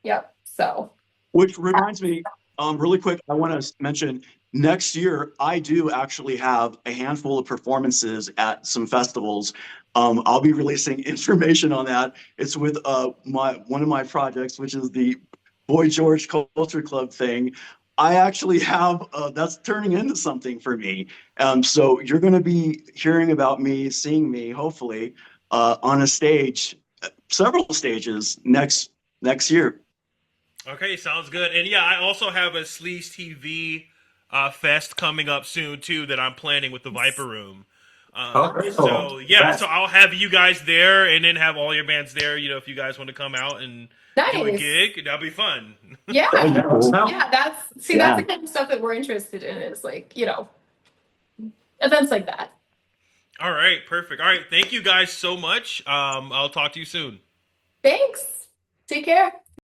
[SPEAKER 3] Yep. So
[SPEAKER 4] Which reminds me, really quick, I want to mention next year, I do actually have a handful of performances at some festivals. I'll be releasing information on that. It's with one of my projects, which is the Boy George Culture Club thing. I actually have that's turning into something for me. So you're going to be hearing about me, seeing me, hopefully, on a stage, several stages next year.
[SPEAKER 1] Okay, sounds good. And yeah, I also have a SLEAZE TV fest coming up soon too that I'm planning with the Viper Room.
[SPEAKER 2] Very cool.
[SPEAKER 1] So yeah,
[SPEAKER 2] Congrats.
[SPEAKER 1] so I'll have you guys there, and then have all your bands there. If you guys want to come out and do a
[SPEAKER 3] nice.
[SPEAKER 1] gig, that'll be fun.
[SPEAKER 3] Yeah.
[SPEAKER 2] Cool.
[SPEAKER 3] Yeah, that's
[SPEAKER 4] Yeah.
[SPEAKER 3] the kind of stuff that we're interested in, is like, events like that.
[SPEAKER 1] All right, perfect. All right, thank you guys so much. I'll talk to you soon.
[SPEAKER 3] Thanks. Take care.